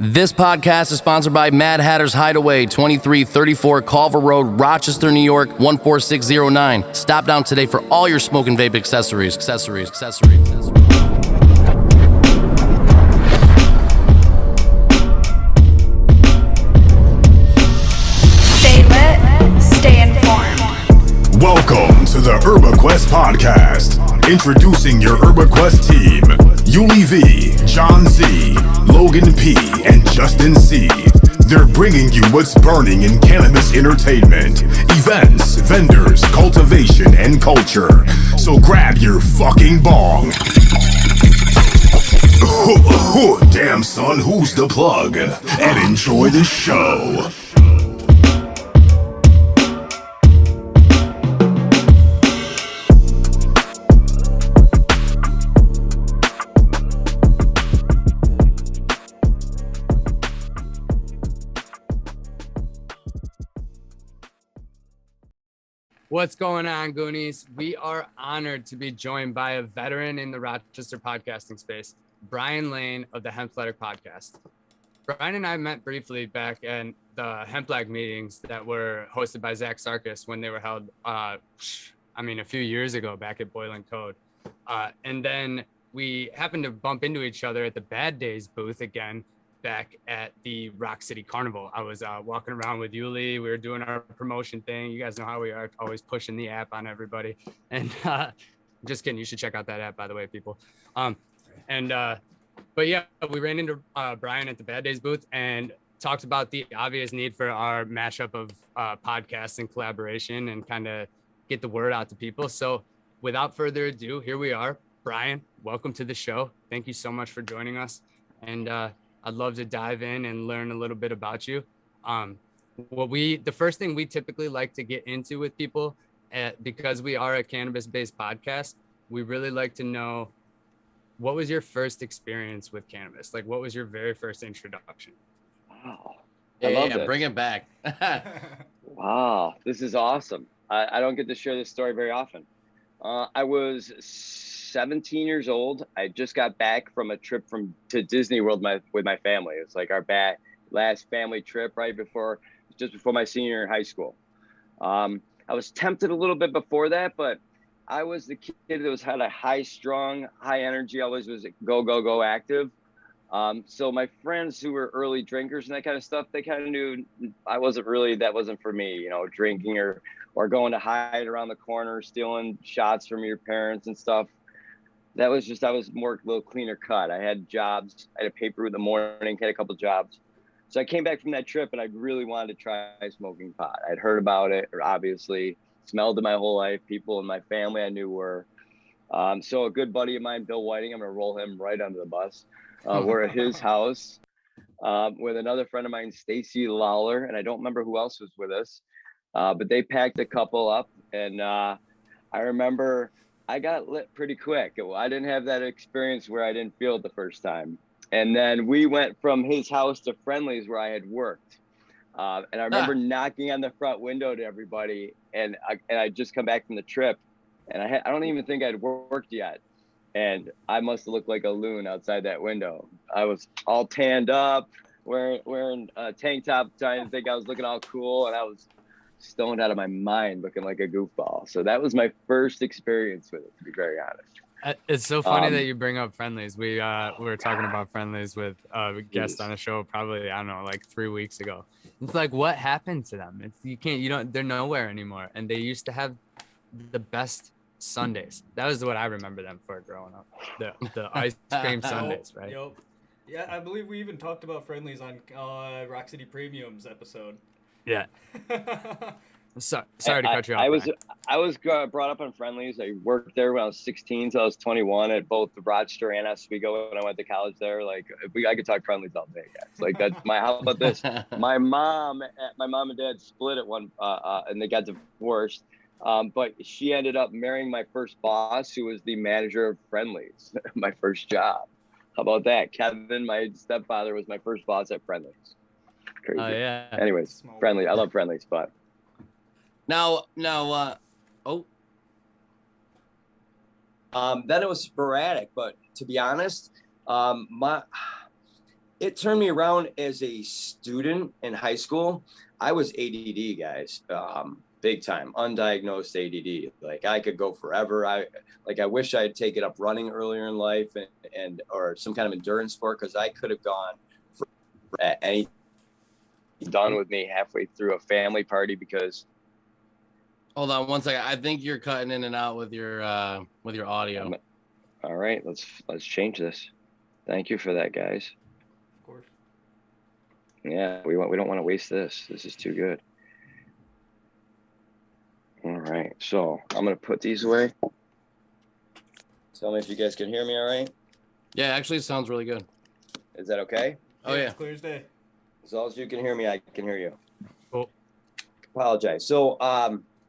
This podcast is sponsored by Mad Hatter's Hideaway, 2334 Culver Road, Rochester, New York, 14609. Stop down today for all your smoke and vape accessories. Stay lit, stay informed. Welcome to the ErbaQuest podcast. Introducing your ErbaQuest team, Yuli V, John Z, Logan P, and Justin C. They're bringing you what's burning in cannabis entertainment, events, vendors, cultivation, and culture. So grab your fucking bong. Damn son, who's the plug? And enjoy the show. What's going on, Goonies? We are honored to be joined by a veteran in the Rochester podcasting space, Brian Lane of the Hempthletics podcast. Brian and I met briefly back in the Hempthletics meetings that were hosted by Zach Sarkis when they were held, a few years ago back at Boiling Code. And then we happened to bump into each other at the Bad Days booth again back at the Rock City Carnival. I was walking around with Yuli. We were doing our promotion thing. You guys know how we are, always pushing the app on everybody. And just kidding, you should check out that app, by the way, people. But yeah, we ran into Brian at the Bad Days booth and talked about the obvious need for our mashup of podcasts and collaboration and kind of get the word out to people. So without further ado, here we are. Brian, welcome to the show. Thank you so much for joining us. And I'd love to dive in and learn a little bit about you. The first thing we typically like to get into with people, because we are a cannabis-based podcast, we really like to know, what was your first experience with cannabis? Like, what was your very first introduction? Wow. Yeah, bring it back. Wow, this is awesome. I don't get to share this story very often. I was 17 years old. I just got back from a trip to Disney World with my family. It's like our last family trip just before my senior year in high school. I was tempted a little bit before that, but I was the kid that had a high-strung, high-energy, always was go active. So my friends who were early drinkers and that kind of stuff, they kind of knew that wasn't for me, drinking or going to hide around the corner, stealing shots from your parents and stuff. I was more a little cleaner cut. I had jobs. I had a paper in the morning, had a couple jobs. So I came back from that trip and I really wanted to try smoking pot. I'd heard about it, or obviously smelled it my whole life. People in my family I knew were. So a good buddy of mine, Bill Whiting, I'm going to roll him right under the bus. We're at his house with another friend of mine, Stacy Lawler, and I don't remember who else was with us. But they packed a couple up, and I remember I got lit pretty quick. I didn't have that experience where I didn't feel it the first time. And then we went from his house to Friendly's where I had worked. And I remember knocking on the front window to everybody, and I just come back from the trip, and I don't even think I'd worked yet. And I must have looked like a loon outside that window. I was all tanned up, wearing a tank top, trying to think I was looking all cool, and I was stoned out of my mind looking like a goofball. So that was my first experience with it, to be very honest. It's so funny that you bring up Friendly's. We were talking about Friendly's with a guest on the show probably, I don't know, like 3 weeks ago. It's like, what happened to them? They're nowhere anymore. And they used to have the best Sundays. That was what I remember them for growing up. The ice cream Sundays, right? Yep. Yeah, I believe we even talked about Friendly's on Rock City Premium's episode. Yeah. Sorry to cut you off. I was brought up on Friendly's. I worked there when I was 16 till I was 21 at both Rochester and Oswego when I went to college there. Like I could talk Friendly's all day, guys. Like that's how about this? My mom and dad split at one, and they got divorced. But she ended up marrying my first boss, who was the manager of Friendly's, my first job. How about that? Kevin, my stepfather, was my first boss at Friendly's. Crazy. Oh, yeah. Anyways, Friendly. I love Friendly's, but Now, Then it was sporadic, but to be honest, it turned me around as a student in high school. I was ADD, guys, big time, undiagnosed ADD. Like I could go forever. I wish I had taken up running earlier in life and or some kind of endurance sport, because I could have gone for any done with me halfway through a family party because. Hold on one second. I think you're cutting in and out with your audio. All right, let's change this. Thank you for that, guys. Of course. Yeah, we don't want to waste this. This is too good. All right, so I'm gonna put these away. Tell me if you guys can hear me all right. Yeah, actually it sounds really good. Is that okay? Oh yeah. It's clear as day. As long as you can hear me, I can hear you. Cool. Apologize. So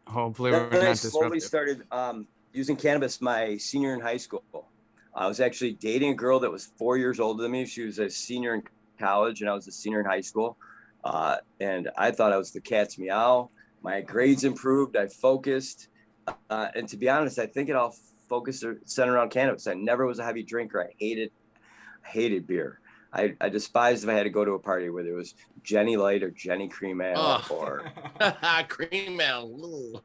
Hopefully then we're I not slowly disruptive. started using cannabis my senior in high school. I was actually dating a girl that was 4 years older than me. She was a senior in college and I was a senior in high school. And I thought I was the cat's meow. My grades improved. I focused. And to be honest, I think it all focused or centered around cannabis. I never was a heavy drinker. I hated beer. I despised if I had to go to a party where there was Jenny Light or Jenny Cream Ale or Cream Ale.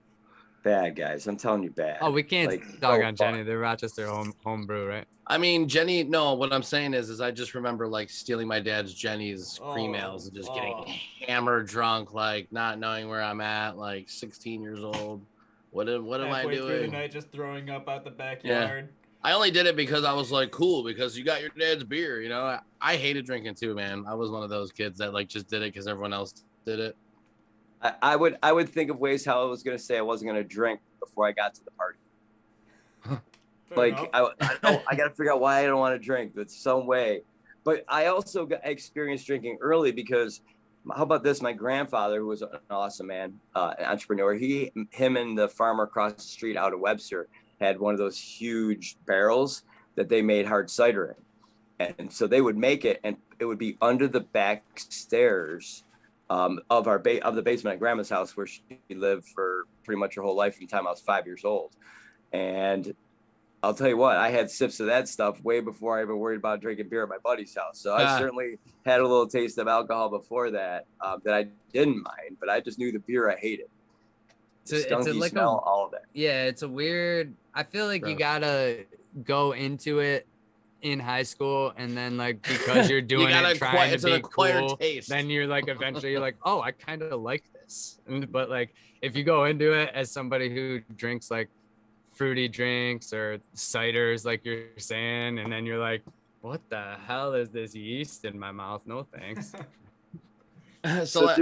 bad, guys. I'm telling you, bad. Oh, we can't Like, dog no on fun. Jenny. They're Rochester home brew, right? I mean, Jenny. No, what I'm saying is I just remember like stealing my dad's Jenny's cream Oh, ales and just getting hammered drunk, like not knowing where I'm at, like 16 years old. What am I Halfway through the doing? night, just throwing up out the backyard. I only did it because I was like, cool, because you got your dad's beer, you know. I hated drinking too, man. I was one of those kids that like just did it because everyone else did it. I would think of ways how I was gonna say I wasn't gonna drink before I got to the party. Fair Like enough. I got to figure out why I don't want to drink, but some way. But I also got experienced drinking early because, how about this? My grandfather, who was an awesome man, an entrepreneur, him and the farmer across the street out of Webster had one of those huge barrels that they made hard cider in. And so they would make it, and it would be under the back stairs of the basement at Grandma's house, where she lived for pretty much her whole life from the time I was 5 years old. And I'll tell you what, I had sips of that stuff way before I ever worried about drinking beer at my buddy's house. So I certainly had a little taste of alcohol before that that I didn't mind, but I just knew the beer I hated. The skunky smell, all of that. Yeah, it's a weird. I feel like you gotta go into it in high school, and then like because you're doing it trying to be cool, taste. then you're like eventually you're like, oh, I kind of like this. But like if you go into it as somebody who drinks like fruity drinks or ciders, like you're saying, and then you're like, what the hell is this yeast in my mouth? No thanks. So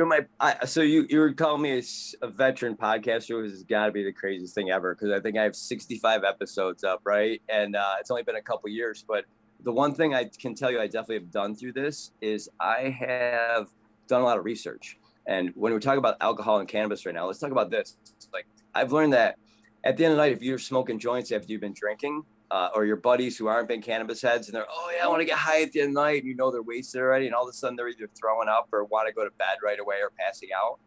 you were calling me a veteran podcaster. This has got to be the craziest thing ever, because I think I have 65 episodes up, right? And it's only been a couple years, but the one thing I can tell you I definitely have done through this is I have done a lot of research. And when we're talking about alcohol and cannabis right now, let's talk about this. Like, I've learned that at the end of the night, if you're smoking joints after you've been drinking, or your buddies who aren't big cannabis heads, and they're, oh yeah, I want to get high at the end of the night, and you know they're wasted already, and all of a sudden they're either throwing up or want to go to bed right away or passing out.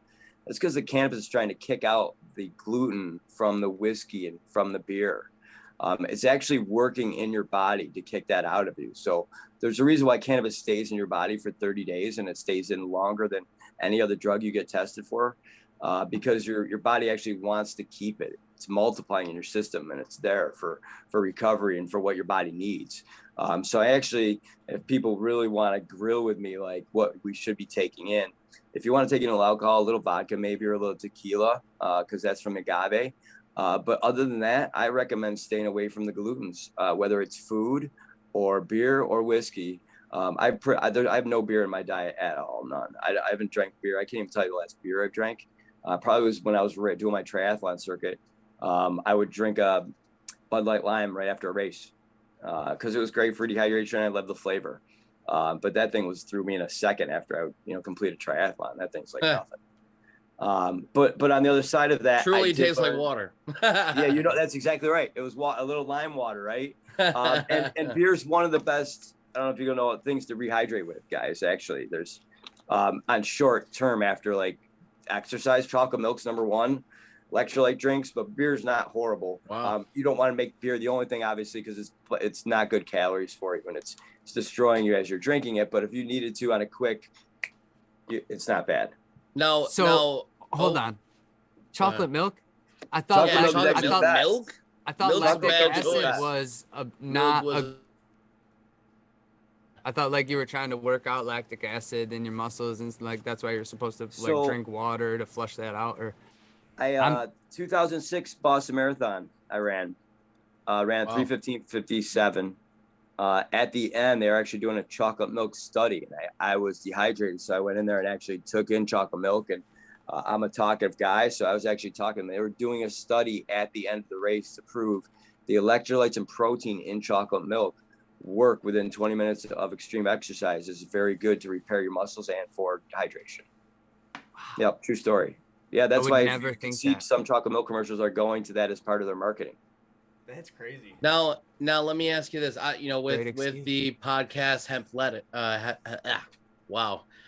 It's because the cannabis is trying to kick out the gluten from the whiskey and from the beer. It's actually working in your body to kick that out of you. So there's a reason why cannabis stays in your body for 30 days, and it stays in longer than any other drug you get tested for, because your body actually wants to keep it. It's multiplying in your system, and it's there for recovery and for what your body needs. So I actually, if people really want to grill with me, like what we should be taking in, if you want to take in a little alcohol, a little vodka, maybe, or a little tequila, because that's from agave. But other than that, I recommend staying away from the glutens, whether it's food or beer or whiskey. I have no beer in my diet at all, none. I haven't drank beer. I can't even tell you the last beer I drank. Probably was when I was doing my triathlon circuit. I would drink a Bud Light Lime right after a race because it was great for dehydration. And I love the flavor. But that thing was through me in a second after I completed triathlon. That thing's like nothing. But on the other side of that, Truly tastes like water. Yeah, that's exactly right. It was a little lime water, right? And beer's one of the best. I don't know if you know things to rehydrate with, guys. Actually, there's on short term after like exercise, chocolate milk's number one. electrolyte drinks, but beer's not horrible. Wow. You don't want to make beer. The only thing, obviously, because it's not good calories for you, and it's destroying you as you're drinking it. But if you needed to on a quick, it's not bad. No, So no. hold on. Chocolate milk? I Chocolate thought milk is chocolate actually milk. the best. Milk? I thought Milk's lactic bad acid choice. was Milk was I thought like you were trying to work out lactic acid in your muscles and like that's why you're supposed to like So- drink water to flush that out. Or I 2006 Boston Marathon. I ran Wow. 3:15:57. At the end, they were actually doing a chocolate milk study, and I was dehydrated, so I went in there and actually took in chocolate milk. And I'm a talkative guy, so I was actually talking. They were doing a study at the end of the race to prove the electrolytes and protein in chocolate milk work within 20 minutes of extreme exercise. Is very good to repair your muscles and for hydration. Yep, true story. Yeah, that's would why never you can think see that. some chocolate milk commercials are going to that as part of their marketing. That's crazy. Now let me ask you this. Great With excuse. the podcast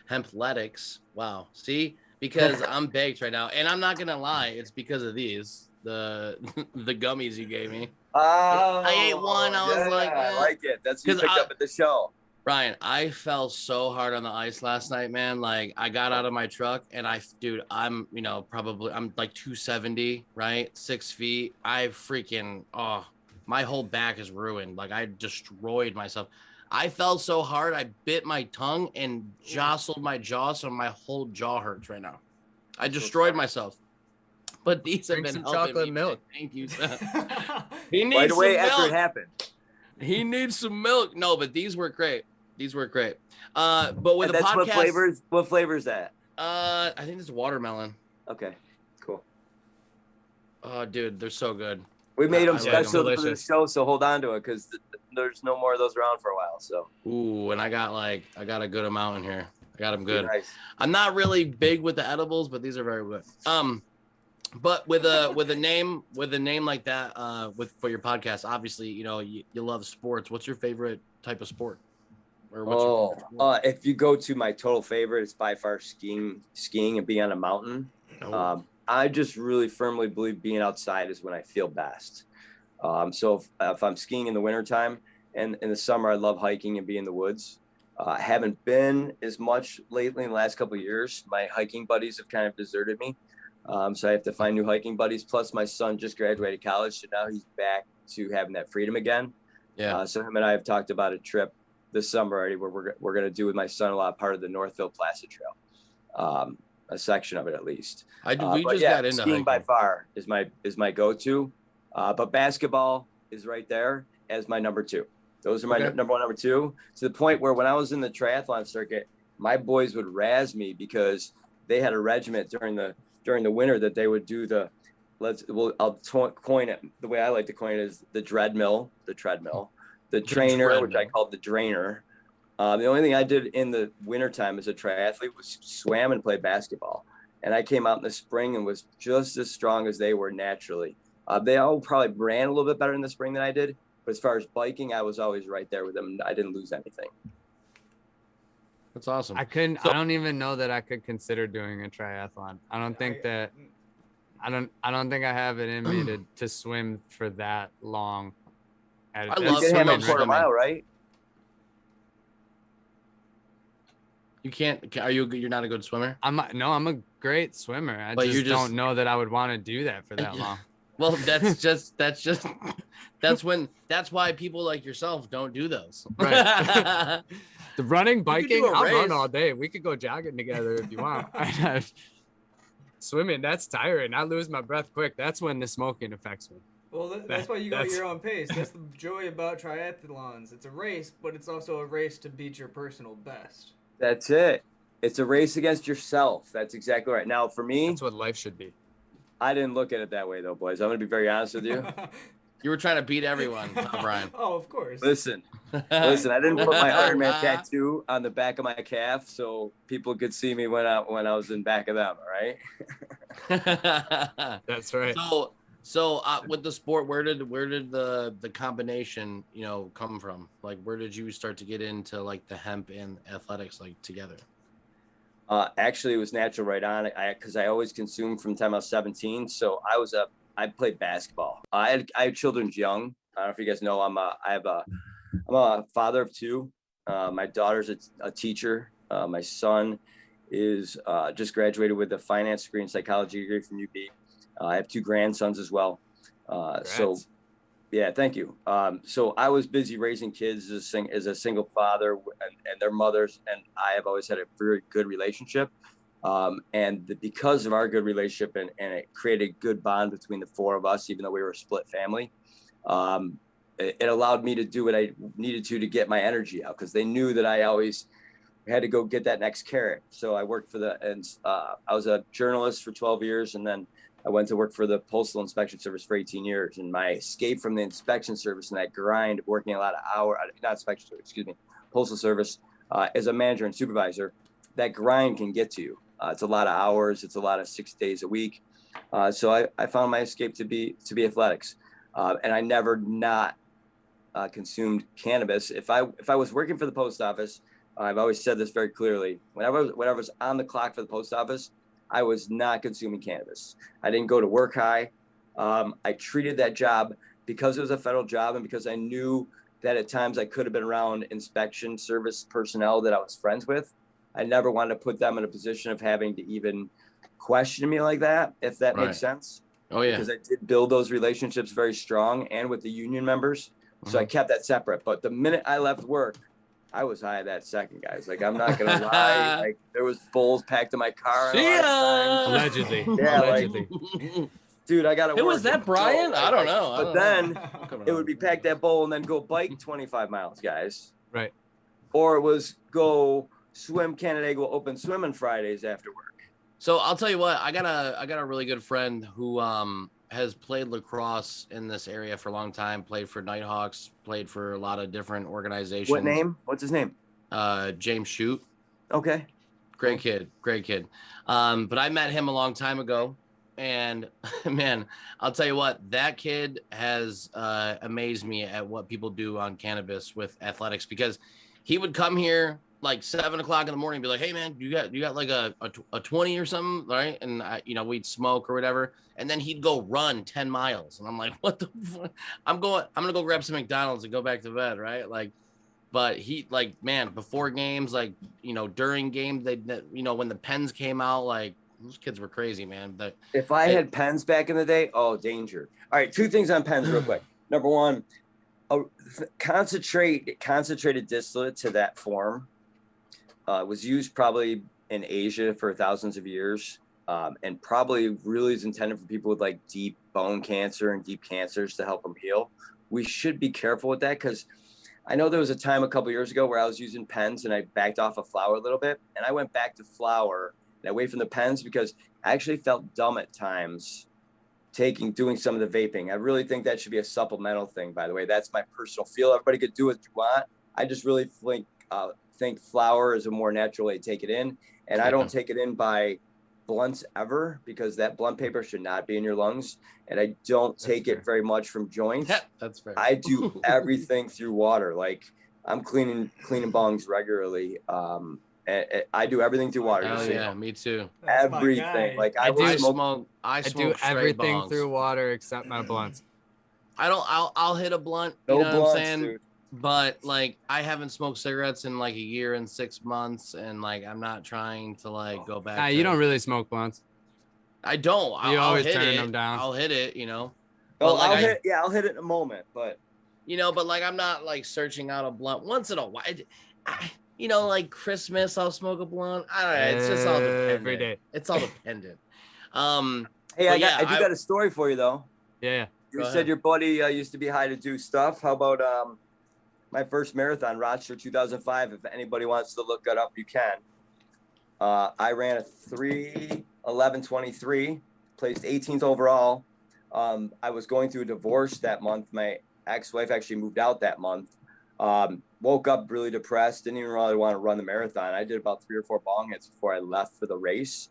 Hempthletics. Wow. See, because I'm baked right now, and I'm not gonna lie, it's because of these the gummies you gave me. Oh, I ate one, I was like, I like it. That's what you 'Cause picked up at the show. Ryan, I fell so hard on the ice last night, man. Like I got out of my truck and I'm like 270, right? 6 feet. My whole back is ruined. Like I destroyed myself. I fell so hard, I bit my tongue and jostled my jaw, so my whole jaw hurts right now. I destroyed myself. But these have Drink been some helping chocolate me. milk. Thank you. He needs Right away some after milk. it happened. He needs some milk. No, but these were great. But with And the that's podcast, what flavor is that? I think it's watermelon. Okay, cool. Oh, dude, they're so good. We made them I like 'em. special for the Delicious. show, so hold on to it because there's no more of those around for a while. So Ooh, and I got a good amount in here. I got them good. nice. I'm not really big with the edibles, but these are very good. But with a name like that, for your podcast, obviously, you love sports. What's your favorite type of sport? Or what's your favorite sport? If you go to my total favorite, it's by far skiing and being on a mountain. Oh. I just really firmly believe being outside is when I feel best. So if I'm skiing in the wintertime and in the summer, I love hiking and being in the woods. I haven't been as much lately in the last couple of years. My hiking buddies have kind of deserted me. So I have to find new hiking buddies. Plus my son just graduated college. So now he's back to having that freedom again. Yeah. So him and I have talked about a trip this summer already where we're going to do with my son-in-law part of the Northville Placid Trail. A section of it at least. We just got into skiing hiking. by far is my go-to. But basketball is right there as my number two. Those are my number one, number two, to the point where when I was in the triathlon circuit, my boys would razz me because they had a regiment during the winter that they would do I'll coin it. The way I like to coin it is the treadmill, the trainer, which I called the drainer. The only thing I did in the wintertime as a triathlete was swam and play basketball. And I came out in the spring and was just as strong as they were naturally. They all probably ran a little bit better in the spring than I did. But as far as biking, I was always right there with them. I didn't lose anything. That's awesome. I don't even know that I could consider doing a triathlon. I don't think I have it in me to swim for that long. I You love can handle swimming. a quarter mile, right? You can't. You're not a good swimmer. I'm a great swimmer. I But just don't know that I would want to do that for that long. Well, that's why people like yourself don't do those. Right. The running, biking, do a I'll run race. all day. We could go jogging together if you want. Swimming, that's tiring. I lose my breath quick. That's when the smoking affects me. Well, that's why you go at your own pace. That's the joy about triathlons. It's a race, but it's also a race to beat your personal best. That's it. It's a race against yourself. That's exactly right. Now, for me, That's what life should be. I didn't look at it that way, though, boys. I'm going to be very honest with you. You were trying to beat everyone, Brian. Oh, of course. Listen, I didn't put my Ironman tattoo on the back of my calf so people could see me when I was in back of them, all right? That's right. So with the sport, where did the combination, come from? Like, where did you start to get into like the hemp and athletics like together? Actually, it was natural right on. Because I always consumed from the time I was 17. So I played basketball. I had children young. I don't know if you guys know. I'm a father of two. My daughter's a teacher. My son is just graduated with a finance degree and psychology degree from UB. I have two grandsons as well. So, yeah, thank you. So I was busy raising kids as a single father and their mothers, and I have always had a very good relationship. Because of our good relationship and it created a good bond between the four of us, even though we were a split family, it allowed me to do what I needed to get my energy out, because they knew that I always had to go get that next carrot. So I worked I was a journalist for 12 years, and then I went to work for the Postal Inspection Service for 18 years. And my escape from the inspection service and that grind of working a lot of hours, not inspection service, excuse me, Postal Service, as a manager and supervisor, that grind can get to you. It's a lot of hours. It's a lot of 6 days a week. So I found my escape to be athletics. And I never not consumed cannabis. If I was working for the post office, I've always said this very clearly. Whenever I was on the clock for the post office, I was not consuming cannabis. I didn't go to work high. I treated that job, because it was a federal job and because I knew that at times I could have been around inspection service personnel that I was friends with. I never wanted to put them in a position of having to even question me like that, if that makes sense. Oh, yeah. Because I did build those relationships very strong and with the union members. So I kept that separate. But the minute I left work, I was high that second, guys. Like, I'm not gonna lie. Like, there was bowls packed in my car. Allegedly. Yeah, Allegedly. like, dude, I gotta. Who was that, Brian? I don't know. But then it would be pack that bowl and then go bike 25 miles, guys. Right. Or it was go swim Canandaigua Open Swimming Fridays after work. So I'll tell you what, I got a really good friend who has played lacrosse in this area for a long time, played for Nighthawks, played for a lot of different organizations. What name? What's his name? James Shute. Okay. Great kid. But I met him a long time ago, and man, I'll tell you what, that kid has amazed me at what people do on cannabis with athletics, because he would come here like 7 o'clock in the morning and be like, hey man, you got like a 20 or something, right? And we'd smoke or whatever. And then he'd go run 10 miles. And I'm like, what the fuck? I'm going to go grab some McDonald's and go back to bed. Right. Like, but he, like, man, before games, like, during games, they, when the pens came out, like, those kids were crazy, man. But if I had pens back in the day, oh, danger. All right. 2 things on pens real quick. Number one, concentrated distillate to that form was used probably in Asia for thousands of years, and probably really is intended for people with like deep bone cancer and deep cancers to help them heal. We should be careful with that, because I know there was a time a couple years ago where I was using pens and I backed off of flour a little bit, and I went back to flour and away from the pens because I actually felt dumb at times doing some of the vaping. I really think that should be a supplemental thing, by the way. That's my personal feel. Everybody could do what you want. I just really think flour is a more natural way to take it in. And I don't take it in by blunts ever, because that blunt paper should not be in your lungs. And I don't take it very much from joints. That's fair. I do everything through water. Like, I'm cleaning bongs regularly. And I do everything through water. Oh yeah, me too. Everything. Like, I smoke do everything bongs through water except my blunts. I'll hit a blunt. No you know blunts, what I'm saying? dude. But like, I haven't smoked cigarettes in like a year and 6 months, and like, I'm not trying to like go back. Nah, you don't really smoke blunts. I don't. You always hit turn it. them down. I'll hit it. Oh, Like, I'll hit it in a moment, but but like, I'm not like searching out a blunt once in a while. Like Christmas, I'll smoke a blunt. I don't know. It's just all dependent. Every day. It's all dependent. hey, I got a story for you though. Yeah. You said your buddy used to be high to do stuff. How about my first marathon, Rochester 2005? If anybody wants to look it up, you can. I ran a 3:11:23, placed 18th overall. I was going through a divorce that month. My ex-wife actually moved out that month. Woke up really depressed, didn't even really want to run the marathon. I did about 3 or 4 bong hits before I left for the race.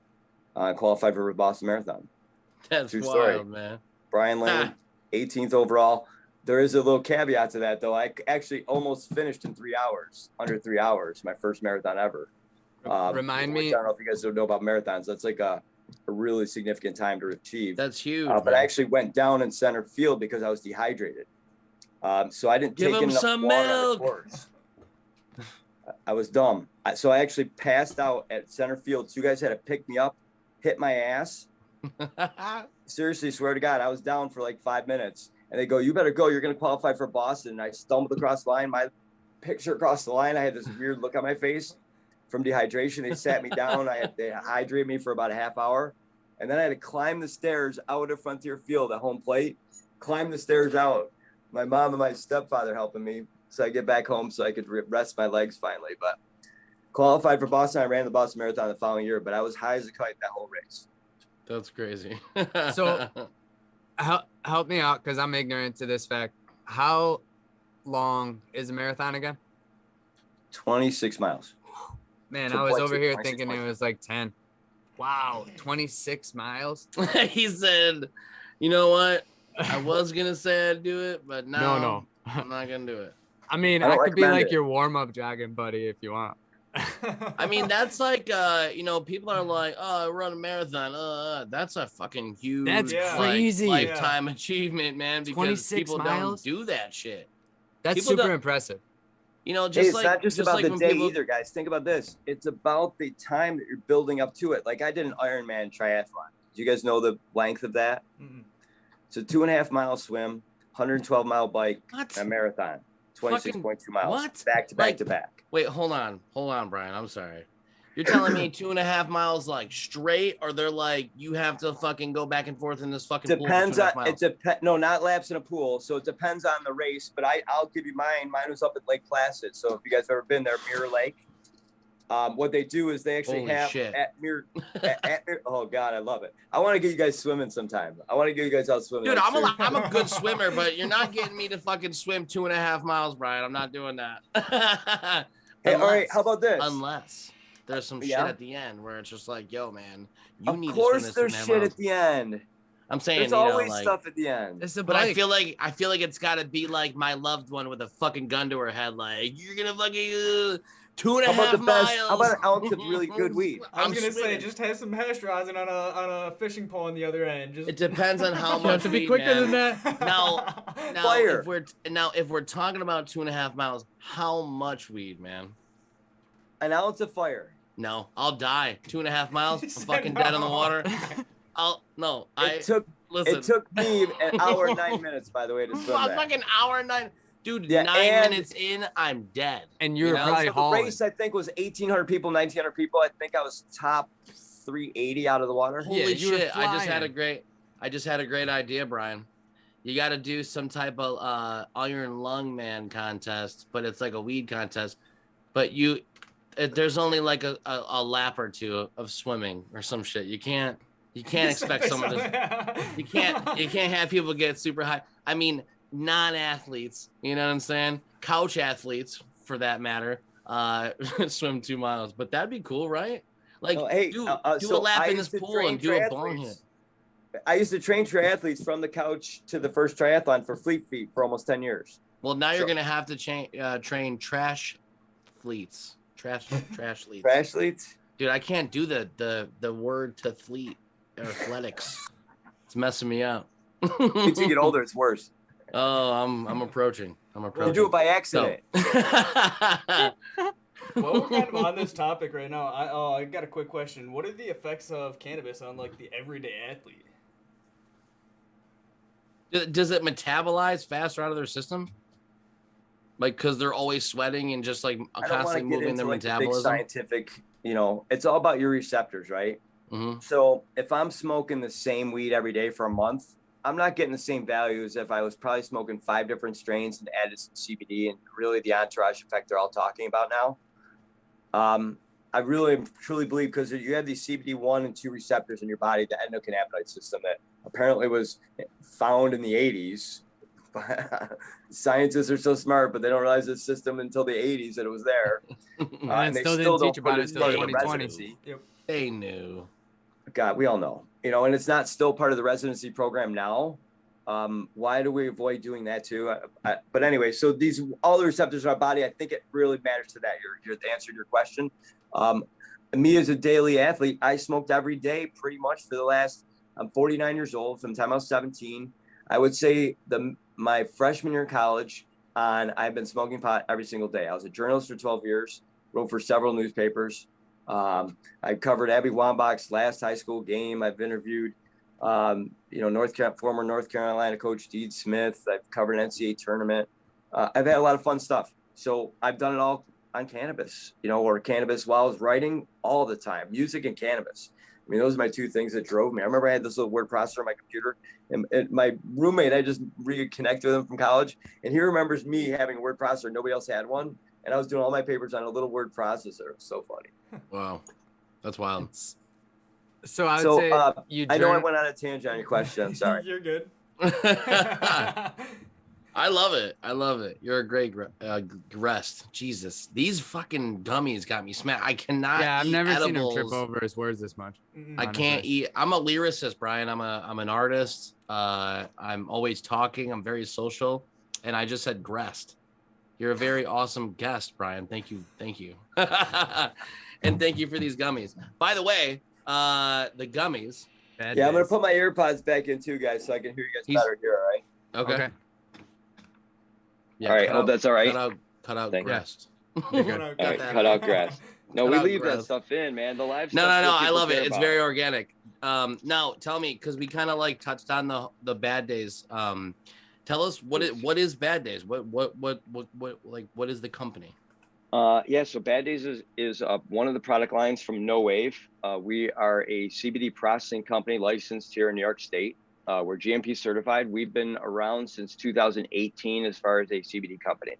Qualified for the Boston Marathon. That's True wild, story. man. Brian Lane, 18th overall. There is a little caveat to that, though. I actually almost finished in 3 hours, under 3 hours, my first marathon ever. Remind me. I don't know if you guys don't know about marathons. That's like a really significant time to achieve. That's huge. But I actually went down in center field because I was dehydrated. So I didn't Give take him enough some water on the milk. course. I was dumb. So I actually passed out at center field. So you guys had to pick me up, hit my ass. Seriously, swear to God, I was down for like 5 minutes. And they go, you better go. You're going to qualify for Boston. And I stumbled across the line. My picture across the line, I had this weird look on my face from dehydration. They sat me down. They hydrated me for about a half hour. And then I had to climb the stairs out of Frontier Field at home plate, climb the stairs out. My mom and my stepfather helping me. So I get back home so I could rest my legs finally. But qualified for Boston. I ran the Boston Marathon the following year, but I was high as a kite that whole race. That's crazy. So help me out because I'm ignorant to this fact. How long is a marathon again? 26 miles. Man, So I was over 26 here miles. thinking it was like 10. Wow, 26 miles? He said, you know what? I was going to say I'd do it, but now No. I'm not going to do it. I mean, I I don't could be recommend like it. your warm-up jogging buddy if you want. I mean, that's like, people are like, oh, I run a marathon. That's a fucking huge, That's Yeah. crazy. lifetime achievement, man, because 26 people miles? don't do that shit. That's People super don't- impressive. You know, Hey, just it's like not just about like the when day people, either, guys. Think about this. It's about the time that you're building up to it. Like I did an Ironman Triathlon. Do you guys know the length of that? Mm-mm. It's a 2.5 mile swim, 112 mile bike, What? a marathon, 26.2 miles, what? back to back Like- to back. Wait, hold on, Brian. I'm sorry. You're telling me 2.5 miles like straight, or they're like you have to fucking go back and forth in this fucking Depends pool on for 2.5 miles? no, not laps in a pool. So it depends on the race. But I'll give you mine. Mine was up at Lake Placid. So if you guys have ever been there, Mirror Lake. What they do is they actually Holy have shit. at Mirror. Oh God, I love it. I want to get you guys swimming sometime. I want to get you guys out swimming. Dude, like, seriously. I'm a good swimmer, but you're not getting me to fucking swim 2.5 miles, Brian. I'm not doing that. Hey, all right. How about this? Unless there's some shit Yeah. at the end where it's just like, yo, man, you Of need course, to swim there's this 2.5 shit miles. at the end. I'm saying, There's you know, always like, stuff at the end. It's a but I bike. feel like it's got to be like my loved one with a fucking gun to her head, like you're gonna fucking 2.5 How about the miles. best? How about an ounce of really good weed? I was I'm gonna say, swimming. just have some hash rosin on a fishing pole on the other end. Just It depends on how You much. have to be weed, quicker man. than that. Now, Fire. if we're talking about 2.5 miles, how much weed, man? An ounce of fire. No, I'll die. 2.5 miles, He I'm said fucking dead in the no. water. It took Listen. me an hour and 9 minutes, by the way, to swim that. Fucking hour and 9. Dude, Yeah, 9 and- minutes in, I'm dead. And you're You know, probably So the hauling. race, I think, was 1,800 people, 1,900 people. I think I was top 380 out of the water. Holy Yeah, you were shit! I just had a flying. great idea, Brian. You got to do some type of Iron Lung Man contest, but it's like a weed contest. But there's only like a lap or two of swimming or some shit. You can't expect someone to. You can't have people get super high. I mean, non-athletes, you know what I'm saying? Couch athletes, for that matter, swim 2 miles. But that'd be cool, right? Like, Oh, hey, do so a lap I in this used to pool train and do a bong hit. triathletes. I used to train triathletes from the couch to the first triathlon for Fleet Feet for almost 10 years. Well, now you're So- gonna have to train trash fleets, trash fleets. Trash leads? Dude, I can't do the word to fleet athletics. It's messing me up. Once you get older, it's worse. Oh, I'm approaching. You do it by accident. Well, we're kind of on this topic right now. I got a quick question. What are the effects of cannabis on like the everyday athlete? Does it metabolize faster out of their system? Like, because they're always sweating and just like I don't want to constantly get moving into their like the big metabolism. scientific, it's all about your receptors, right? Mhm. So if I'm smoking the same weed every day for a month, I'm not getting the same value as if I was probably smoking 5 different strains and added some CBD and really the entourage effect they're all talking about now. I really truly believe because you have these CBD 1 and 2 receptors in your body, the endocannabinoid system that apparently was found in the 80s. Scientists are so smart, but they don't realize this system until the 80s that it was there. And they still didn't teach don't about put it as until part of the 2020. residency. They knew. God, we all know, and it's not still part of the residency program now. Why do we avoid doing that too? But anyway, so all the receptors in our body, I think it really matters to that. You answered your question. me as a daily athlete, I smoked every day pretty much for the last, I'm 49 years old, from the time I was 17. I would say my freshman year in college I've been smoking pot every single day. I was a journalist for 12 years, wrote for several newspapers. I covered Abby Wambach's last high school game. I've interviewed, former North Carolina coach Deed Smith. I've covered an NCAA tournament. I've had a lot of fun stuff. So I've done it all on cannabis, or cannabis while I was writing all the time, music and cannabis. I mean, those are my two things that drove me. I remember I had this little word processor on my computer, and my roommate, I just reconnected with him from college, and he remembers me having a word processor. Nobody else had one, and I was doing all my papers on a little word processor. It was so funny. Wow, that's wild. So I would say I know I went on a tangent on your question. I'm sorry. You're good. I love it. You're a great guest. Jesus, these fucking gummies got me smacked. I cannot. Yeah, I've eat never seen him edibles. trip over his words this much. I can't eat. I'm a lyricist, Brian. I'm an artist. I'm always talking. I'm very social, and I just said Grest. You're a very awesome guest, Brian. Thank you, and thank you for these gummies. By the way, the gummies. I'm gonna put my earpods back in too, guys, so I can hear you guys better here. All right. Okay. Yeah, all right. Hope that's all right. Cut out Thank you. Grest. All right, cut out grass. No, we leave that stuff in, man. The live No. stuff. I love it. It's very organic. Now tell me, because we kind of like touched on the bad days. Tell us what is Bad Days? What is the company? So Bad Days is one of the product lines from No Wave. We are a CBD processing company licensed here in New York State. We're GMP certified. We've been around since 2018 as far as a CBD company.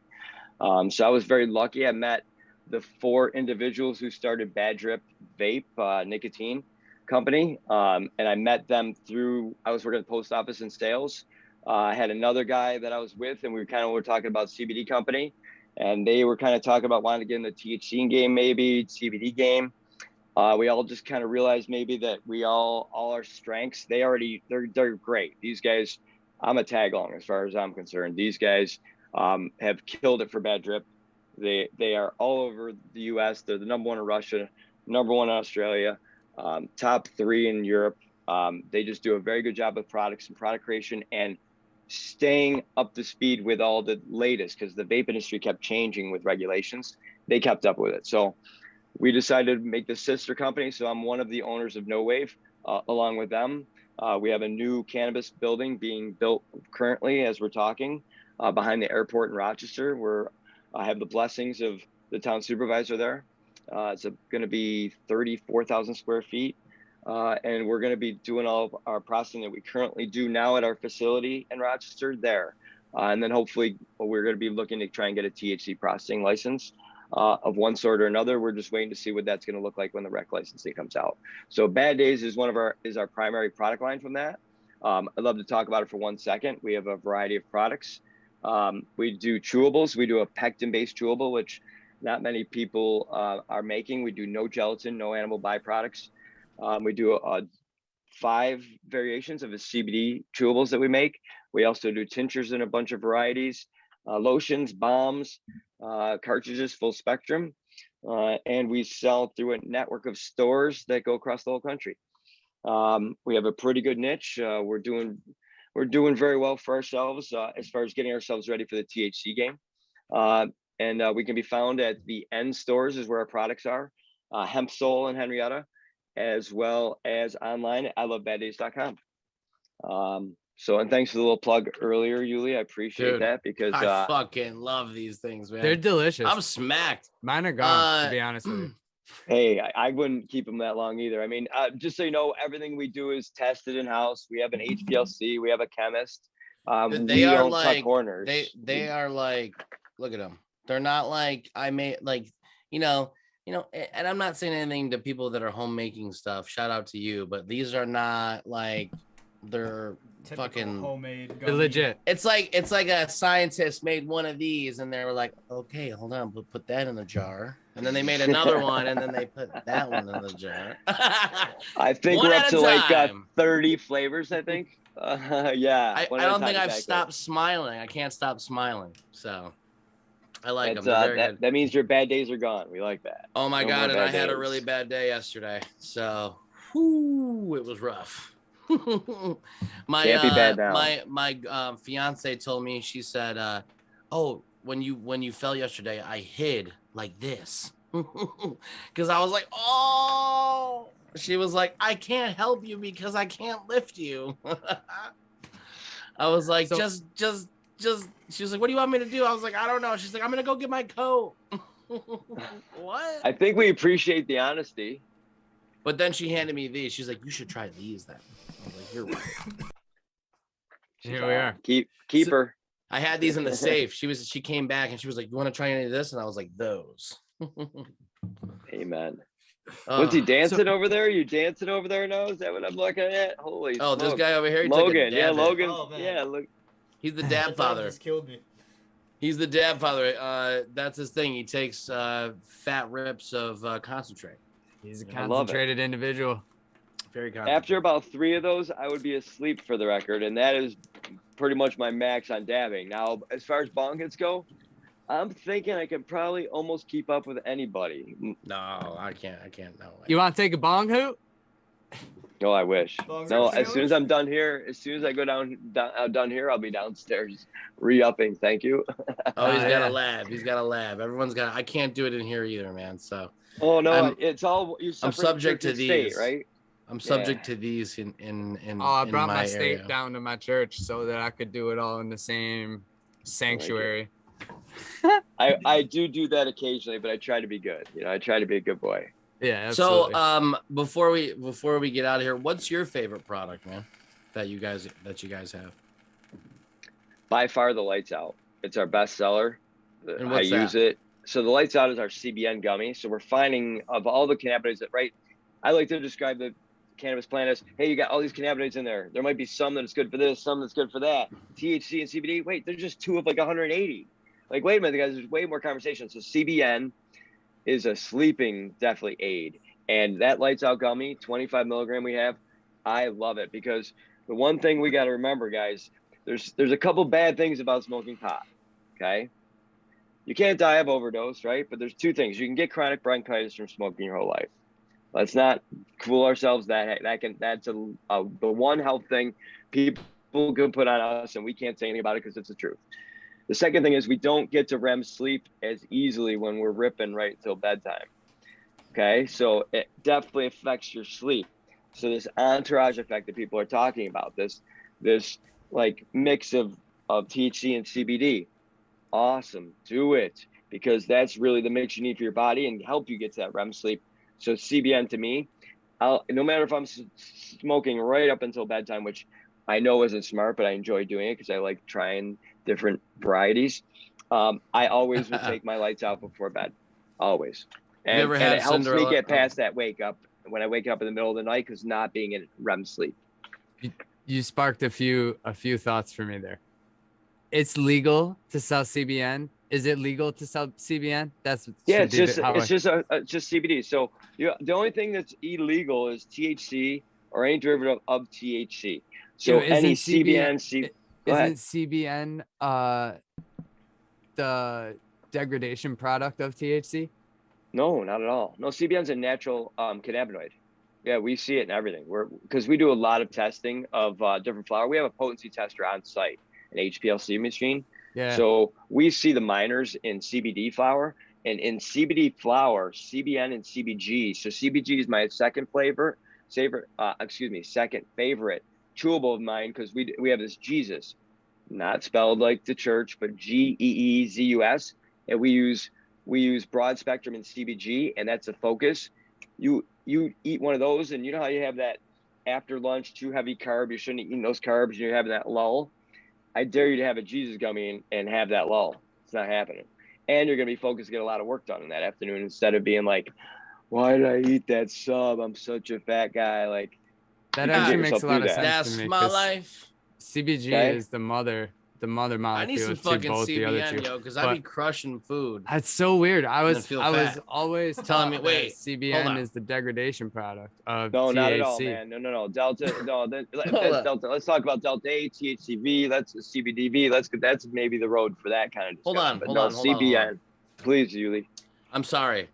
So I was very lucky. I met the 4 individuals who started Bad Drip Vape nicotine company. And I met them I was working at the post office in sales. I had another guy that I was with, and we were talking about CBD company. And they were kind of talking about wanting to get in the THC game, maybe CBD game. We all just kind of realized maybe that we all our strengths, they're great. These guys, I'm a tag along as far as I'm concerned. These guys have killed it for Bad Drip. They are all over the US. They're the number 1 in Russia, number 1 in Australia, top 3 in Europe. They just do a very good job with products and product creation and staying up to speed with all the latest, because the vape industry kept changing with regulations. They kept up with it. So we decided to make this sister company. So I'm one of the owners of No Wave, along with them. We have a new cannabis building being built currently as we're talking behind the airport in Rochester, where I have the blessings of the town supervisor there. It's going to be 34,000 square feet. And we're going to be doing all of our processing that we currently do now at our facility in Rochester there. And then hopefully we're going to be looking to try and get a THC processing license of one sort or another. We're just waiting to see what that's going to look like when the rec licensing comes out. So Bad Days is our primary product line from that. I'd love to talk about it for 1 second. We have a variety of products. We do chewables. We do a pectin-based chewable, which not many people are making. We do no gelatin, no animal byproducts. We do 5 variations of the CBD chewables that we make. We also do tinctures in a bunch of varieties, lotions, balms, cartridges, full spectrum. And we sell through a network of stores that go across the whole country. We have a pretty good niche. We're doing very well for ourselves as far as getting ourselves ready for the THC game. And we can be found at the N stores is where our products are, Hemp Soul in Henrietta, as well as online at ilovebaddays.com. And thanks for the little plug earlier, Yuli. I appreciate that, because I fucking love these things, man. They're delicious. I'm smacked. Mine are gone, to be honest with you. Hey, I wouldn't keep them that long either. I mean, just so you know, everything we do is tested in-house. We have an HPLC. We have a chemist. They are don't like cut corners. They are like, look at them. They're not like I made, like, and I'm not saying anything to people that are homemaking stuff. Shout out to you, but these are not like they're Typical fucking homemade. They're legit. It's like a scientist made one of these and they were like, okay, hold on, put that in the jar, and then they made another one and then they put that one in the jar. I think we're up to like 30 flavors. I think. Yeah. I don't think I've stopped smiling. I can't stop smiling. So. I like them. That's, They're very good. that means your bad days are gone. We like that. Oh my No God. more And bad I had a days. really bad day yesterday. So, whew, it was rough. my Can't be bad now. my fiance told me, she said, oh, when you fell yesterday, I hid like this. Because I was like, oh, she was like, I can't help you because I can't lift you. I was like, So- just she was like, what do you want me to do? I was like, I don't know. She's like, I'm gonna go get my coat. What? I think we appreciate the honesty. But then she handed me these. She's like, you should try these then. I was like, you're right. Here we are. Keep So- her. I had these in the safe. She came back and she was like, you want to try any of this? And I was like, those. Amen. Was he Oh. dancing over there? You dancing over there now? Is that what I'm looking at? Holy Oh, this smokes. guy over here, he took a Logan. Yeah, dab hit. Logan. Oh, man. Yeah, look. He's the That dab dog father. just killed me. He's the dab father. That's his thing. He takes fat rips of concentrate. He's a I love it. concentrated individual. Very concentrated. After about 3 of those, I would be asleep for the record, and that is pretty much my max on dabbing. Now, as far as bong hits go, I'm thinking I can probably almost keep up with anybody. No, I can't. No way. You want to take a bong hoot? No, I wish. Bong No, rip as soon as challenge? I'm done here, as soon as I go down here, I'll be downstairs re-upping. Thank you. Oh, he's got yeah. a lab. He's got a lab. Everyone's got. I can't do it in here either, man. So Oh no, I'm- it's all you. I'm subject to these. state, right? I'm subject to these in Oh, I in brought my area. state down to my church so that I could do it all in the same sanctuary. I do that occasionally, but I try to be good. I try to be a good boy. Yeah, absolutely. So before we get out of here, what's your favorite product, man, that you guys have? By far, the Lights Out. It's our best seller. And I what's use that? it. So the Lights Out is our CBN gummy. So we're finding of all the cannabinoids that, right? I like to describe the cannabis plant as, hey, you got all these cannabinoids in there. There might be some that's good for this, some that's good for that. THC and CBD, wait, they're just 2 of like 180. Like, wait a minute, guys, there's way more conversation. So CBN is a sleeping, definitely aid. And that Lights Out gummy, 25 milligram we have, I love it because the one thing we got to remember, guys, there's a couple bad things about smoking pot, okay? You can't die of overdose, right? But there's 2 things. You can get chronic bronchitis from smoking your whole life. Let's not fool ourselves. That's the one health thing people can put on us, and we can't say anything about it because it's the truth. The second thing is we don't get to REM sleep as easily when we're ripping right until bedtime. Okay, so it definitely affects your sleep. So this entourage effect that people are talking about, this like mix of THC and CBD, awesome, do it, because that's really the mix you need for your body and help you get to that REM sleep. So CBN to me, no matter if I'm smoking right up until bedtime, which I know isn't smart, but I enjoy doing it because I like trying different varieties. I always would take my Lights Out before bed, always. And it helps me get past that wake up when I wake up in the middle of the night because not being in REM sleep. You sparked a few thoughts for me there. It's legal to sell CBN. Is it legal to sell CBN? It's just CBD. So the only thing that's illegal is THC or any derivative of THC. So any CBN. Isn't CBN the degradation product of THC? No, not at all. No, CBN's a natural cannabinoid. Yeah, we see it in everything. Because we do a lot of testing of different flower. We have a potency tester on site, an HPLC machine. Yeah. So we see the minors in CBD flower, and in CBD flower, CBN and CBG. So CBG is my second favorite chewable of mine because we have this Jesus, not spelled like the church, but GEEZUS, and we use broad spectrum in CBG, and that's a focus. You eat one of those, and you know how you have that after lunch too heavy carb. You shouldn't eat those carbs. And you're having that lull. I dare you to have a Jesus gummy and have that lull. It's not happening. And you're going to be focused to get a lot of work done in that afternoon instead of being like, why did I eat that sub? I'm such a fat guy. Like, that actually makes a lot of sense That's to me. my life. CBG Okay. is the mother the mother I need molecule some to fucking both the other CBN, two. yo, because I be But crushing food. that's so weird. I was feel always fat. telling me, me, wait, hold CBN on. is the degradation product of No, THC. not at all, man. No. Delta, no, that's Delta. Let's talk about Delta 8, THCV. That's CBDV. That's maybe the road for that kind of discussion. Hold on. CBN. Please, Yuli. I'm sorry,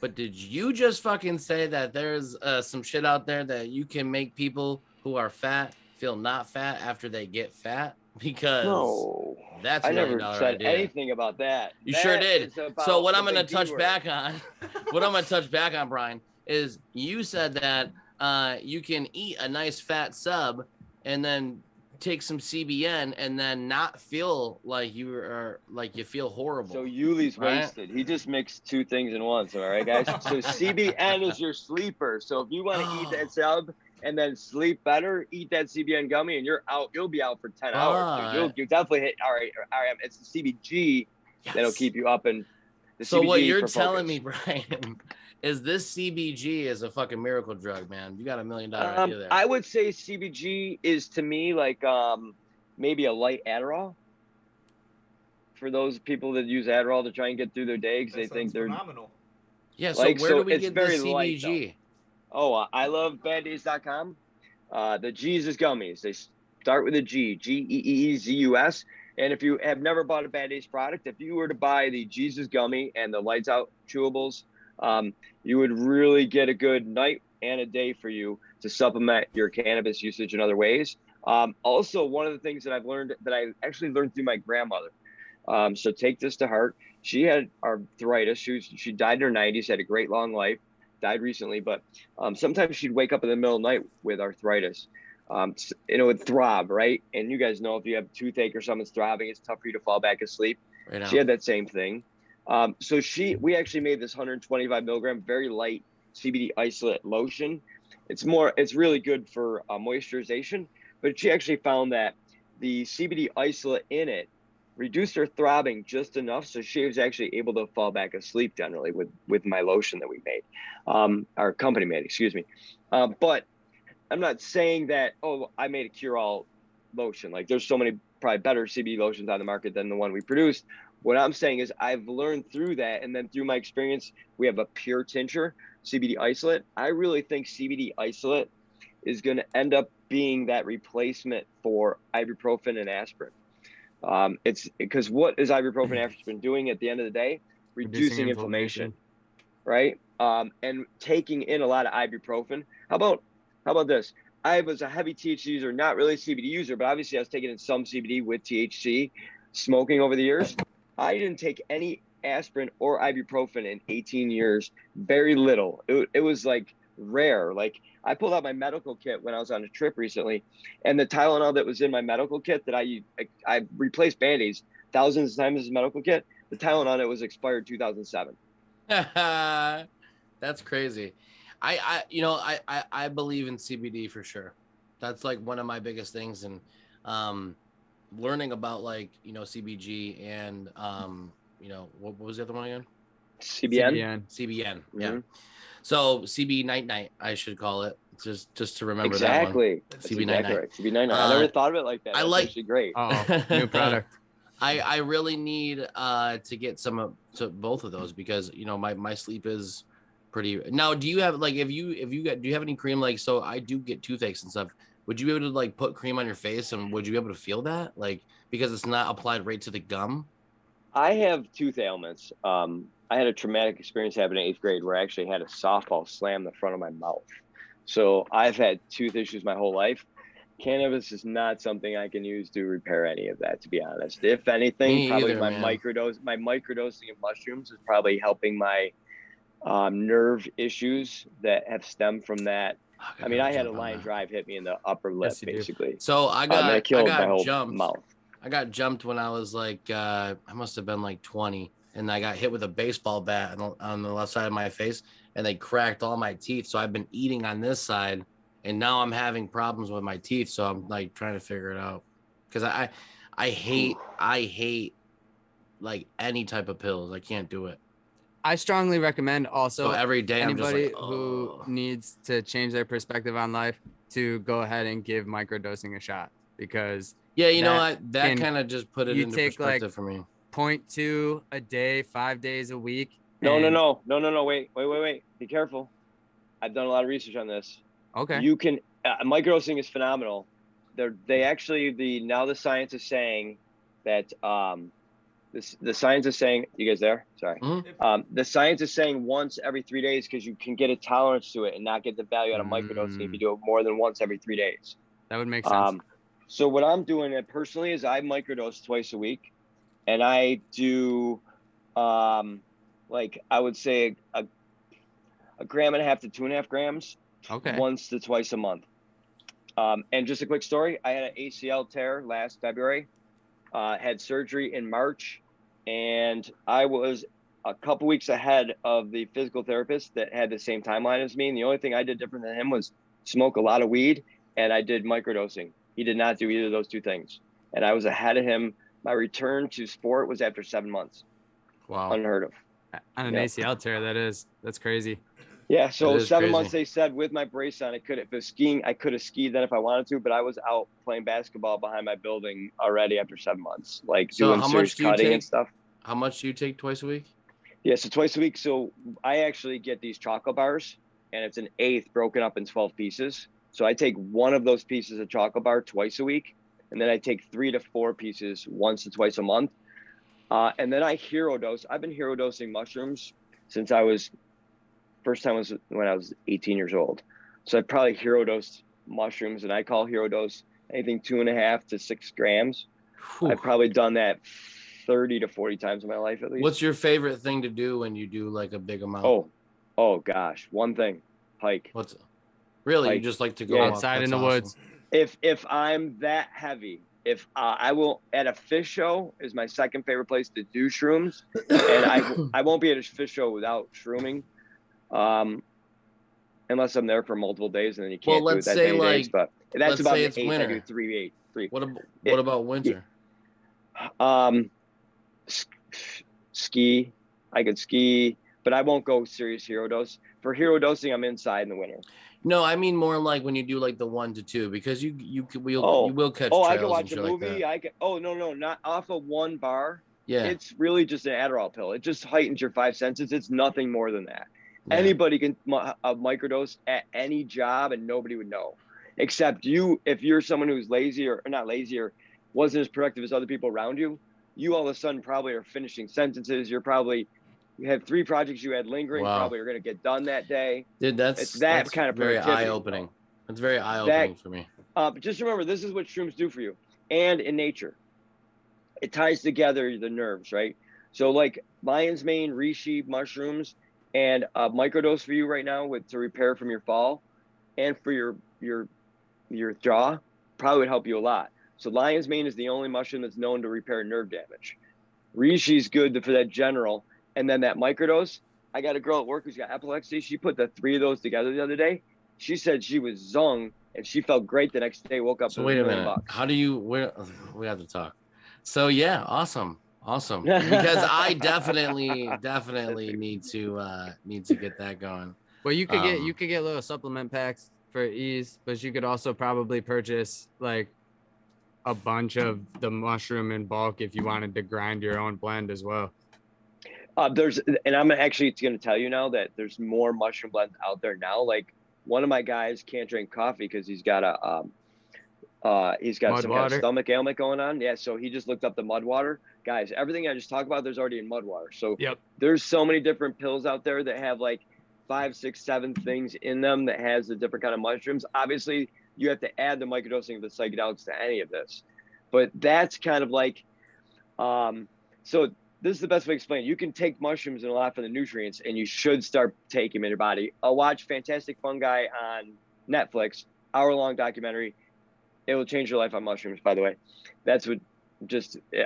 but did you just fucking say that there's some shit out there that you can make people who are fat feel not fat after they get fat? Because No, that's I $1 million never said idea. anything about that. You sure did. So what I'm going to big D touch word. back on, Brian, is you said that you can eat a nice fat sub and then take some CBN and then not feel like you feel horrible. So Yuli's right? wasted. He just mixed two things in once. All right, guys. So CBN is your sleeper. So if you want to eat that sub and then sleep better, eat that CBN gummy, and you're out. You'll be out for 10 hours. Dude. You'll definitely hit. All right. It's the CBG that'll keep you up. And so CBG what you're for telling focus. me, Brian, is this CBG is a fucking miracle drug, man. You got $1 million idea there. I would say CBG is to me like maybe a light Adderall. For those people that use Adderall to try and get through their day because they think they're phenomenal. Yeah, so where do we it's get very the light, CBG? I love baddays.com. The Jesus gummies. They start with a G, Geeezus. And if you have never bought a Bad Days product, if you were to buy the Jesus gummy and the Lights Out chewables, you would really get a good night and a day for you to supplement your cannabis usage in other ways. Also, one of the things that I've learned that I actually learned through my grandmother. So take this to heart. She had arthritis. She died in her 90s, had a great long life, died recently, but sometimes she'd wake up in the middle of the night with arthritis. It would throb, right? And you guys know if you have toothache or something's throbbing, it's tough for you to fall back asleep. Right. She had that same thing. So we actually made this 125 milligram, very light CBD isolate lotion. It's really good for moisturization, but she actually found that the CBD isolate in it reduced her throbbing just enough. So she was actually able to fall back asleep generally with my lotion that we made, our company made, excuse me. But I'm not saying that, I made a cure-all lotion. Like there's so many probably better CBD lotions on the market than the one we produced. What I'm saying is I've learned through that. And then through my experience, we have a pure tincture, CBD isolate. I really think CBD isolate is going to end up being that replacement for ibuprofen and aspirin. It's because what is ibuprofen and aspirin doing at the end of the day? Reducing inflammation, right? And taking in a lot of ibuprofen. How about this? I was a heavy THC user, not really a CBD user, but obviously I was taking in some CBD with THC, smoking over the years. I didn't take any aspirin or ibuprofen in 18 years, very little. It was like rare. Like I pulled out my medical kit when I was on a trip recently, and the Tylenol that was in my medical kit that I replaced Band-Aids thousands of times as a medical kit. The Tylenol it was expired 2007. That's crazy. I believe in CBD for sure. That's like one of my biggest things, and learning about CBG and what was the other one again? CBN. Mm-hmm. Yeah. So CB night, I should call it, just to remember exactly. That one. CB night. Right. CB night. I never thought of it like that. That's actually great. New product. I really need to get to both of those because my sleep is pretty. Now, do you have do you have any cream? So I do get toothaches and stuff. Would you be able to put cream on your face and would you be able to feel that because it's not applied right to the gum? I have tooth ailments. I had a traumatic experience happening in 8th grade where I actually had a softball slam the front of my mouth. So I've had tooth issues my whole life. Cannabis is not something I can use to repair any of that, to be honest. If anything, my microdosing of mushrooms is probably helping my nerve issues that have stemmed from that. I mean, I had a line drive hit me in the upper lip, basically. So I got jumped. Mouth. I got jumped when I was I must have been 20, and I got hit with a baseball bat on the left side of my face, and they cracked all my teeth. So I've been eating on this side, and now I'm having problems with my teeth. So I'm trying to figure it out because I hate any type of pills. I can't do it. I strongly recommend also every day anybody who needs to change their perspective on life to go ahead and give microdosing a shot because Yeah, you know, that kind of just put it into take perspective for me. 0.2 a day, 5 days a week. No. Wait. Be careful. I've done a lot of research on this. Okay. You can microdosing is phenomenal. The science is saying that the science is saying, you guys there? Sorry. Mm-hmm. The science is saying once every 3 days because you can get a tolerance to it and not get the value out of microdosing if you do it more than once every 3 days. That would make sense. So what I'm doing personally is I microdose twice a week, and I do like I would say a 1.5 grams to 2.5 grams once to twice a month. And just a quick story, I had an ACL tear last February, had surgery in March, and I was a couple weeks ahead of the physical therapist that had the same timeline as me. And the only thing I did different than him was smoke a lot of weed, and I did microdosing. He did not do either of those two things. And I was ahead of him. My return to sport was after 7 months. Wow. Unheard of. On an ACL tear, that's crazy. Yeah, so 7 crazy. months, they said, with my brace on, I could have skied then if I wanted to, but I was out playing basketball behind my building already after 7 months, like doing serious cutting and stuff. How much do you take twice a week? Yeah, so twice a week. So I actually get these chocolate bars, and it's an eighth broken up in 12 pieces. So I take one of those pieces of chocolate bar twice a week, and then I take 3 to 4 pieces once to twice a month. And then I hero dose. I've been hero dosing mushrooms since first time was when I was 18 years old. So I probably hero dosed mushrooms, and I call hero dose anything 2.5 to 6 grams. Whew. I've probably done that 30 to 40 times in my life at least. What's your favorite thing to do when you do like a big amount? Oh gosh, one thing, hike. Really? Hike. You just like to go outside in the woods? If I'm that heavy, I will at a fish show is my second favorite place to do shrooms, and I won't be at a fish show without shrooming, unless I'm there for multiple days and then you can't do it that many days. But that's about the 8. I do 3. What about winter? Ski. I could ski, but I won't go serious hero dose. For hero dosing, I'm inside in the winter. No, I mean more like when you do like the 1 to 2, because you will catch trails I can watch and a shit movie. like that. No, not off of one bar. Yeah, it's really just an Adderall pill. It just heightens your 5 senses. It's nothing more than that. Yeah. Anybody can microdose at any job, and nobody would know, except you. If you're someone who's lazy or not lazy or wasn't as productive as other people around you, you all of a sudden probably are finishing sentences. You had 3 projects you had lingering, probably are going to get done that day. Dude, that's kind of very eye-opening. It's very eye-opening for me. But just remember, this is what shrooms do for you, and in nature, it ties together the nerves, right? So like lion's mane, reishi mushrooms, and a microdose for you right now to repair from your fall, and for your jaw, probably would help you a lot. So lion's mane is the only mushroom that's known to repair nerve damage. Reishi is good for that general. And then that microdose, I got a girl at work who's got epilepsy. She put the 3 of those together the other day. She said she was zung and she felt great the next day. Woke up. So wait a minute. $1 million. How do you? We have to talk. So yeah, awesome. Because I definitely need to get that going. Well, you could get little supplement packs for ease, but you could also probably purchase like a bunch of the mushroom in bulk if you wanted to grind your own blend as well. And I'm actually going to tell you now that there's more mushroom blends out there now. Like one of my guys can't drink coffee because he's got some kind of stomach ailment going on. Yeah, so he just looked up the mud water. Guys, everything I just talked about, there's already in mud water. So There's so many different pills out there that have like 5, 6, 7 things in them that has a different kind of mushrooms. Obviously, you have to add the microdosing of the psychedelics to any of this. But that's kind of like, so this is the best way to explain it. You can take mushrooms and a lot for the nutrients, and you should start taking them in your body. I'll watch Fantastic Fungi on Netflix, hour-long documentary. It will change your life on mushrooms, by the way. That's what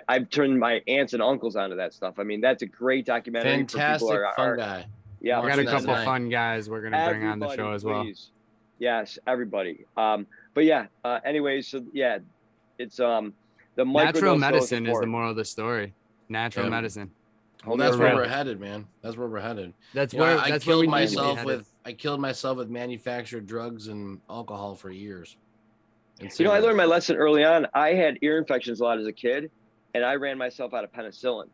I've turned my aunts and uncles onto that stuff. I mean, that's a great documentary. Fantastic Fungi. Yeah, we got a couple fun guys we're going to bring on the show as well. Yes, everybody. But yeah, anyways, so yeah, it's the natural medicine is the moral of the story. Natural medicine. Well, that's where we're headed, man. That's where we're headed. I killed myself with manufactured drugs and alcohol for years. And You know, I learned my lesson early on. I had ear infections a lot as a kid, and I ran myself out of penicillin.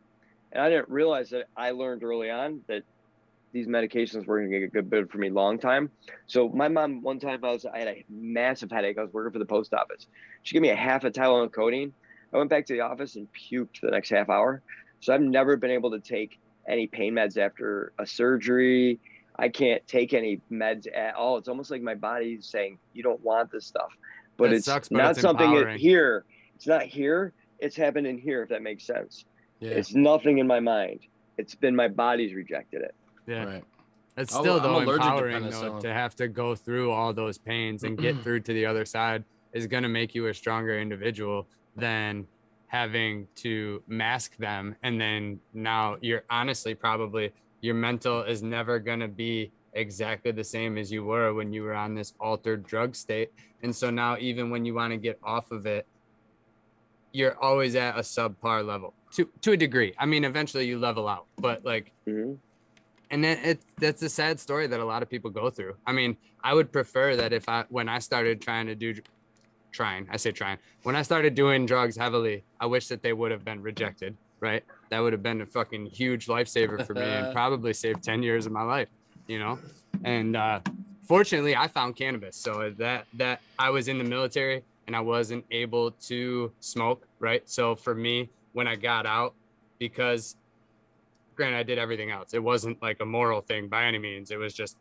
And I didn't realize that I learned early on that these medications were going to get good for me long time. So my mom, one time I had a massive headache. I was working for the post office. She gave me a half a Tylenol and codeine. I went back to the office and puked for the next half hour. So I've never been able to take any pain meds after a surgery. I can't take any meds at all. It's almost like my body's saying, you don't want this stuff. But That it's sucks, but not it's something empowering. here. It's not here. It's happened in here, if that makes sense. Yeah. It's nothing in my mind. It's been my body's rejected it. Yeah. Right. It's I'm still though allergic to empowering though penicillin. to have to go through all those pains and get through to the other side is going to make you a stronger individual than having to mask them. And then now you're honestly probably your mental is never going to be exactly the same as you were when you were on this altered drug state. And so now even when you want to get off of it, you're always at a subpar level to a degree. I mean, eventually you level out, but like, and then that's a sad story that a lot of people go through. I mean, I would prefer that when I started when I started doing drugs heavily, I wish that they would have been rejected, right? That would have been a fucking huge lifesaver for me and probably saved 10 years of my life, you know? And fortunately I found cannabis. So that I was in the military and I wasn't able to smoke, right? So for me, when I got out, because granted I did everything else, it wasn't like a moral thing by any means. It was just,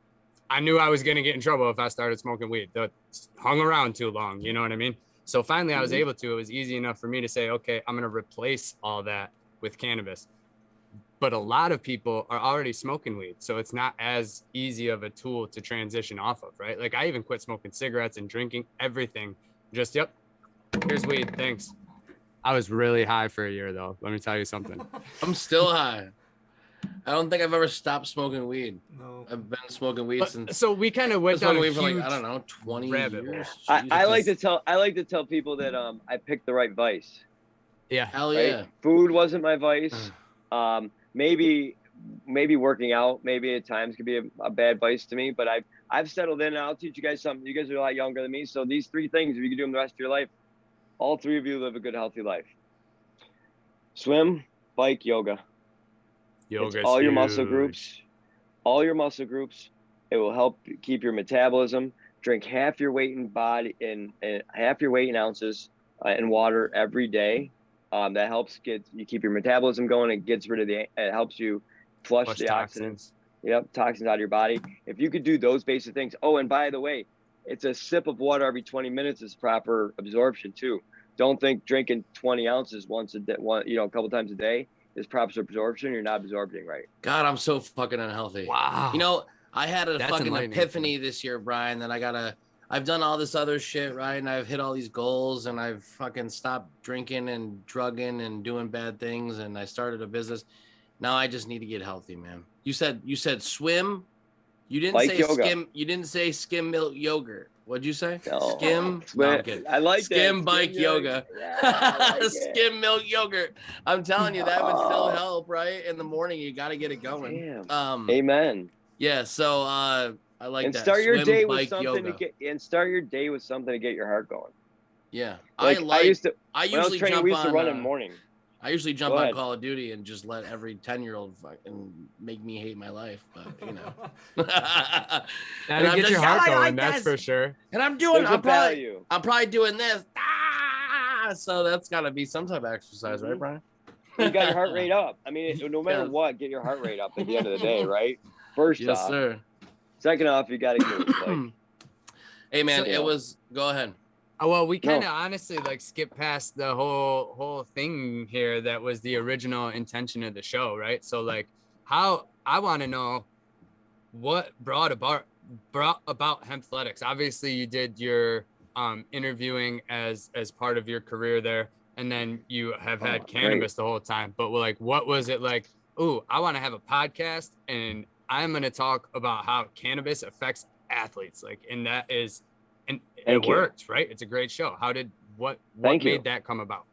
I knew I was going to get in trouble if I started smoking weed. That hung around too long, you know what I mean? So finally I was able to. It was easy enough for me to say, okay, I'm going to replace all that with cannabis. But a lot of people are already smoking weed, so it's not as easy of a tool to transition off of, right? Like I even quit smoking cigarettes and drinking everything. Just, yep, here's weed, thanks. I was really high for a year though. Let me tell you something. I'm still high. I don't think I've ever stopped smoking weed. No. I've been smoking weed since. So we kind of went down smoking a weed for huge like, I don't know, 20 rabbit years. hole. I like to tell people that I picked the right vice. Yeah. Hell Right? yeah. Food wasn't my vice. Maybe working out, maybe at times could be a bad vice to me, but I've settled in, and I'll teach you guys something. You guys are a lot younger than me. So these three things, if you can do them the rest of your life, all three of you live a good, healthy life. Swim, bike, yoga. Yoga's It's all your huge. muscle groups. All your muscle groups. It will help keep your metabolism. Drink half your weight in body in half your weight in ounces in water every day. That helps you keep your metabolism going. It helps you flush the toxins. Toxins out of your body. If you could do those basic things. Oh, and by the way, it's a sip of water every 20 minutes is proper absorption too. Don't think drinking 20 ounces once a day, a couple times a day is proper absorption. You're not absorbing right. God, I'm so fucking unhealthy. Wow. You know, I had a That's fucking enlightening. epiphany this year, Brian, that I've done all this other shit, right? And I've hit all these goals and I've fucking stopped drinking and drugging and doing bad things. And I started a business. Now I just need to get healthy, man. You said swim. You didn't Like say yoga. skim. You didn't say skim milk yogurt. What'd you say? No. Skim. No, I'm kidding. I like Skim that. bike yoga. Yeah, I like it. Skim milk yogurt. I'm telling you, that would still help, right? In the morning, you got to get it going. Damn. Amen. Yeah. So I like And that. start your Swim, day bike, with something yoga. start your day with something to get your heart going. Yeah. I used to I when I was usually training, jump we used to on. run in the morning. I usually jump Go on ahead. Call of Duty and just let every 10-year-old fucking make me hate my life, but you know. That'll I'm get your just, heart "I going, like that's this." for sure. And I'm doing. There's a value. I'm probably doing this. So that's got to be some type of exercise, right, Brian? You got your heart rate up. I mean, no matter Yes. what, get your heart rate up at the end of the day, right? First Yes, off. sir. Second off, you got to get it. Like, Hey, man, So- it was. Go ahead. Oh, well, we kind of No. honestly like skipped past the whole thing here that was the original intention of the show, right? So like how I want to know what brought about Hempthletics. Obviously you did your interviewing as part of your career there, and then you have had Oh, cannabis the whole time. But like what was it like, ooh, I want to have a podcast and I'm going to talk about how cannabis affects athletes, like, and that is, and Thank it you. worked, right? It's a great show. What Thank you. made that come about?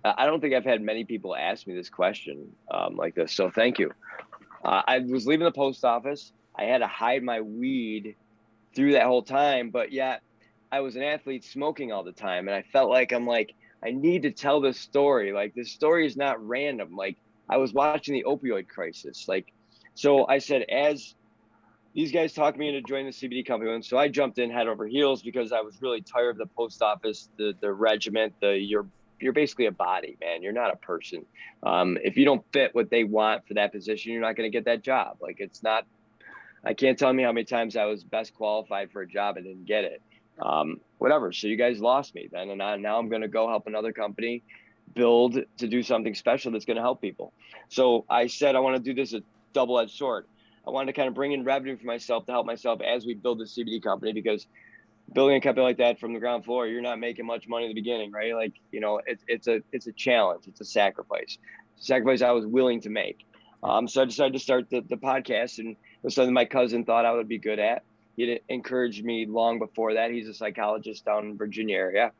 I don't think I've had many people ask me this question like this. So thank you. I was leaving the post office. I had to hide my weed through that whole time, but yet I was an athlete smoking all the time, and I felt like I need to tell this story. Like, this story is not random. Like, I was watching the opioid crisis. Like, so I said, as these guys talked me into joining the CBD company, and so I jumped in head over heels because I was really tired of the post office, the regiment, you're basically a body, man. You're not a person. If you don't fit what they want for that position, you're not going to get that job. Like, it's not. I can't tell me how many times I was best qualified for a job and didn't get it. Whatever. So you guys lost me then, and now I'm going to go help another company build to do something special that's going to help people. So I said I want to do this a double-edged sword. I wanted to kind of bring in revenue for myself to help myself as we build the CBD company, because building a company like that from the ground floor, you're not making much money in the beginning, right? Like, you know, it's a challenge. It's a sacrifice I was willing to make. So I decided to start the podcast, and it was something my cousin thought I would be good at. He encouraged me long before that. He's a psychologist down in Virginia area,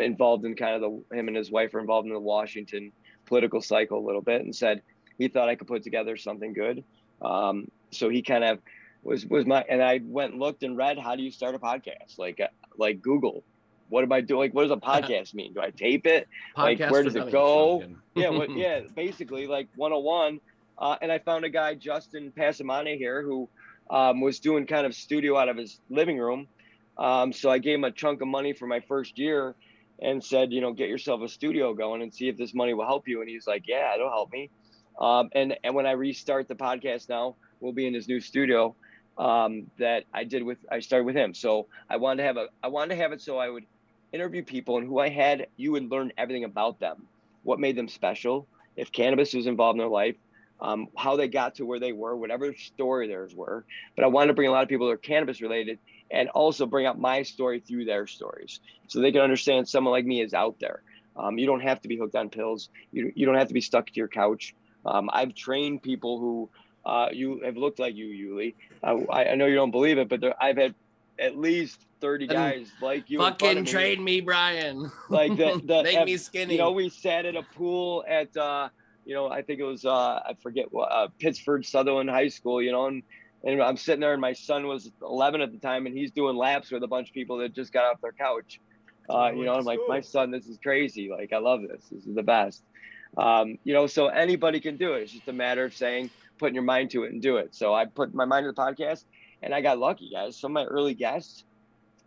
involved in kind of him and his wife are involved in the Washington political cycle a little bit, and said he thought I could put together something good. So he kind of was and I went and looked and read, how do you start a podcast? Like Google, what am I doing? Like, what does a podcast mean? Do I tape it? Podcast, like, where does it go? Yeah. Basically like 101. And I found a guy, Justin Passamane here, who was doing kind of studio out of his living room. So I gave him a chunk of money for my first year and said, you know, get yourself a studio going and see if this money will help you. And he's like, yeah, it'll help me. And when I restart the podcast now, we'll be in his new studio that I started with him. So I wanted to have it so I would interview people, and who I had, you would learn everything about them, what made them special, if cannabis was involved in their life, how they got to where they were, whatever story theirs were. But I wanted to bring a lot of people that are cannabis related, and also bring out my story through their stories, so they can understand someone like me is out there. You don't have to be hooked on pills. You don't have to be stuck to your couch. I've trained people who you have looked like you, Yuli. I know you don't believe it, but I've had at least 30 guys like you. Fucking trade me, Brian. Like make me skinny. You know, we sat at a pool at you know, I think it was I forget what Pittsford Sutherland High School. You know, and I'm sitting there, and my son was 11 at the time, and he's doing laps with a bunch of people that just got off their couch. You know, I'm like, my son, this is crazy. Like, I love this. This is the best. You know, so anybody can do it. It's just a matter of putting your mind to it and do it. So I put my mind to the podcast, and I got lucky, guys. Some of my early guests,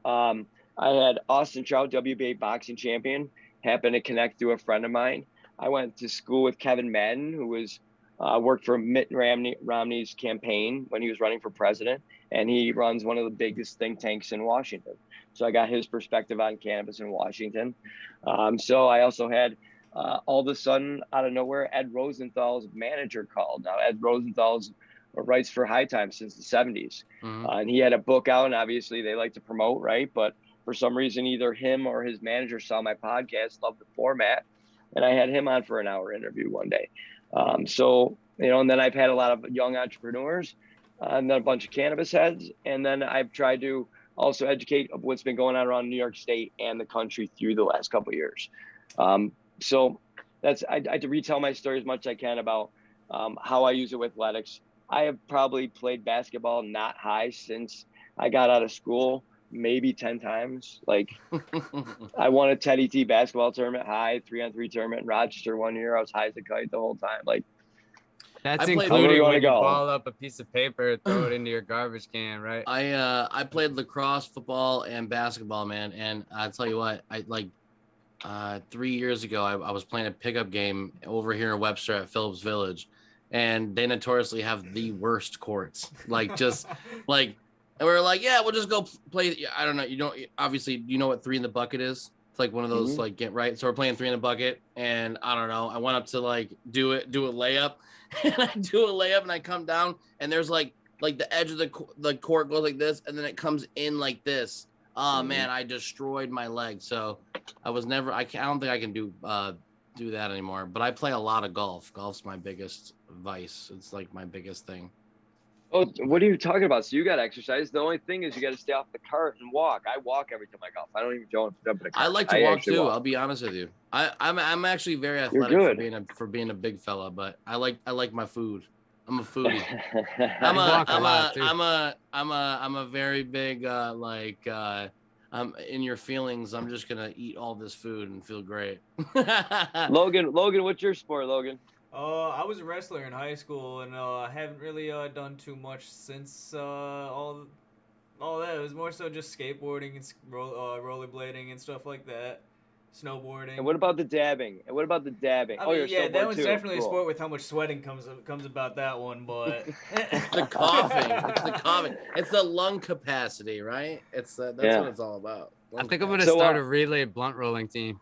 I had Austin Trout, WBA boxing champion, happened to connect through a friend of mine. I went to school with Kevin Madden, who was worked for Mitt Romney's campaign when he was running for president, and he runs one of the biggest think tanks in Washington. So I got his perspective on cannabis in Washington. So I also had all of a sudden, out of nowhere, Ed Rosenthal's manager called. Now, Ed Rosenthal's writes for High Times since the 70s. Mm-hmm. And he had a book out, and obviously they like to promote, right? But for some reason, either him or his manager saw my podcast, loved the format, and I had him on for an hour interview one day. So, you know, and then I've had a lot of young entrepreneurs, and then a bunch of cannabis heads. And then I've tried to also educate of what's been going on around New York State and the country through the last couple of years. So I retell my story as much as I can about how I use it with athletics. I have probably played basketball not high since I got out of school, maybe 10 times. Like, I won a Teddy T basketball tournament, high 3-on-3 tournament in Rochester one year. I was high as a kite the whole time. Like, that's when including when you go. ball up a piece of paper, throw it into your garbage can, right? I played lacrosse, football, and basketball, man. And I tell you what, 3 years ago, I was playing a pickup game over here in Webster at Phillips Village, and they notoriously have the worst courts. Like, just like, and we were like, yeah, we'll just go play. I don't know. You don't, obviously, you know what 3 in the bucket is? It's like one of those, like, get right. So we're playing 3 in the bucket, and I don't know. I went up to like do a layup, and I do a layup, and I come down, and there's like the edge of the court goes like this, and then it comes in like this. Oh man, I destroyed my leg. So I don't think I can do that anymore. But I play a lot of golf. Golf's my biggest vice. It's like my biggest thing. Oh, what are you talking about? So you got to exercise. The only thing is you got to stay off the cart and walk. I walk every time I golf. I don't even jump in a cart. I like to walk too. I'll be honest with you. I'm actually very athletic for being a big fella, but I like my food. I'm a foodie. I'm a very big in your feelings. I'm just gonna eat all this food and feel great. Logan, what's your sport, Logan? I was a wrestler in high school, and I haven't really done too much since all that. It was more so just skateboarding and rollerblading and stuff like that, snowboarding. And what about the dabbing? I mean, you're yeah, that one's too. definitely Cool. a sport with how much sweating comes about that one, but The coughing. It's the coughing. It's the lung capacity, right? That's what it's all about. I think I'm gonna start a relay blunt rolling team.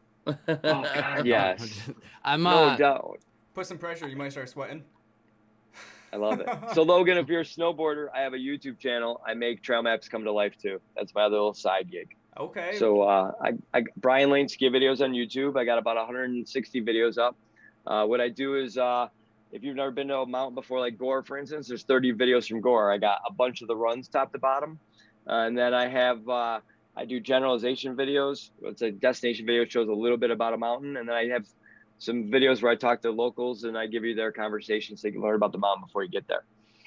Yes. I'm no doubt. Put some pressure, you might start sweating. I love it. So Logan, if you're a snowboarder, I have a YouTube channel. I make trail maps come to life too. That's my other little side gig. Okay. So I Brian Lane ski videos on YouTube. I got about 160 videos up. What I do is if you've never been to a mountain before, like Gore, for instance, there's 30 videos from Gore. I got a bunch of the runs top to bottom. And then I have I do generalization videos. It's a destination video, shows a little bit about a mountain. And then I have some videos where I talk to locals and I give you their conversations so you can learn about the mountain before you get there.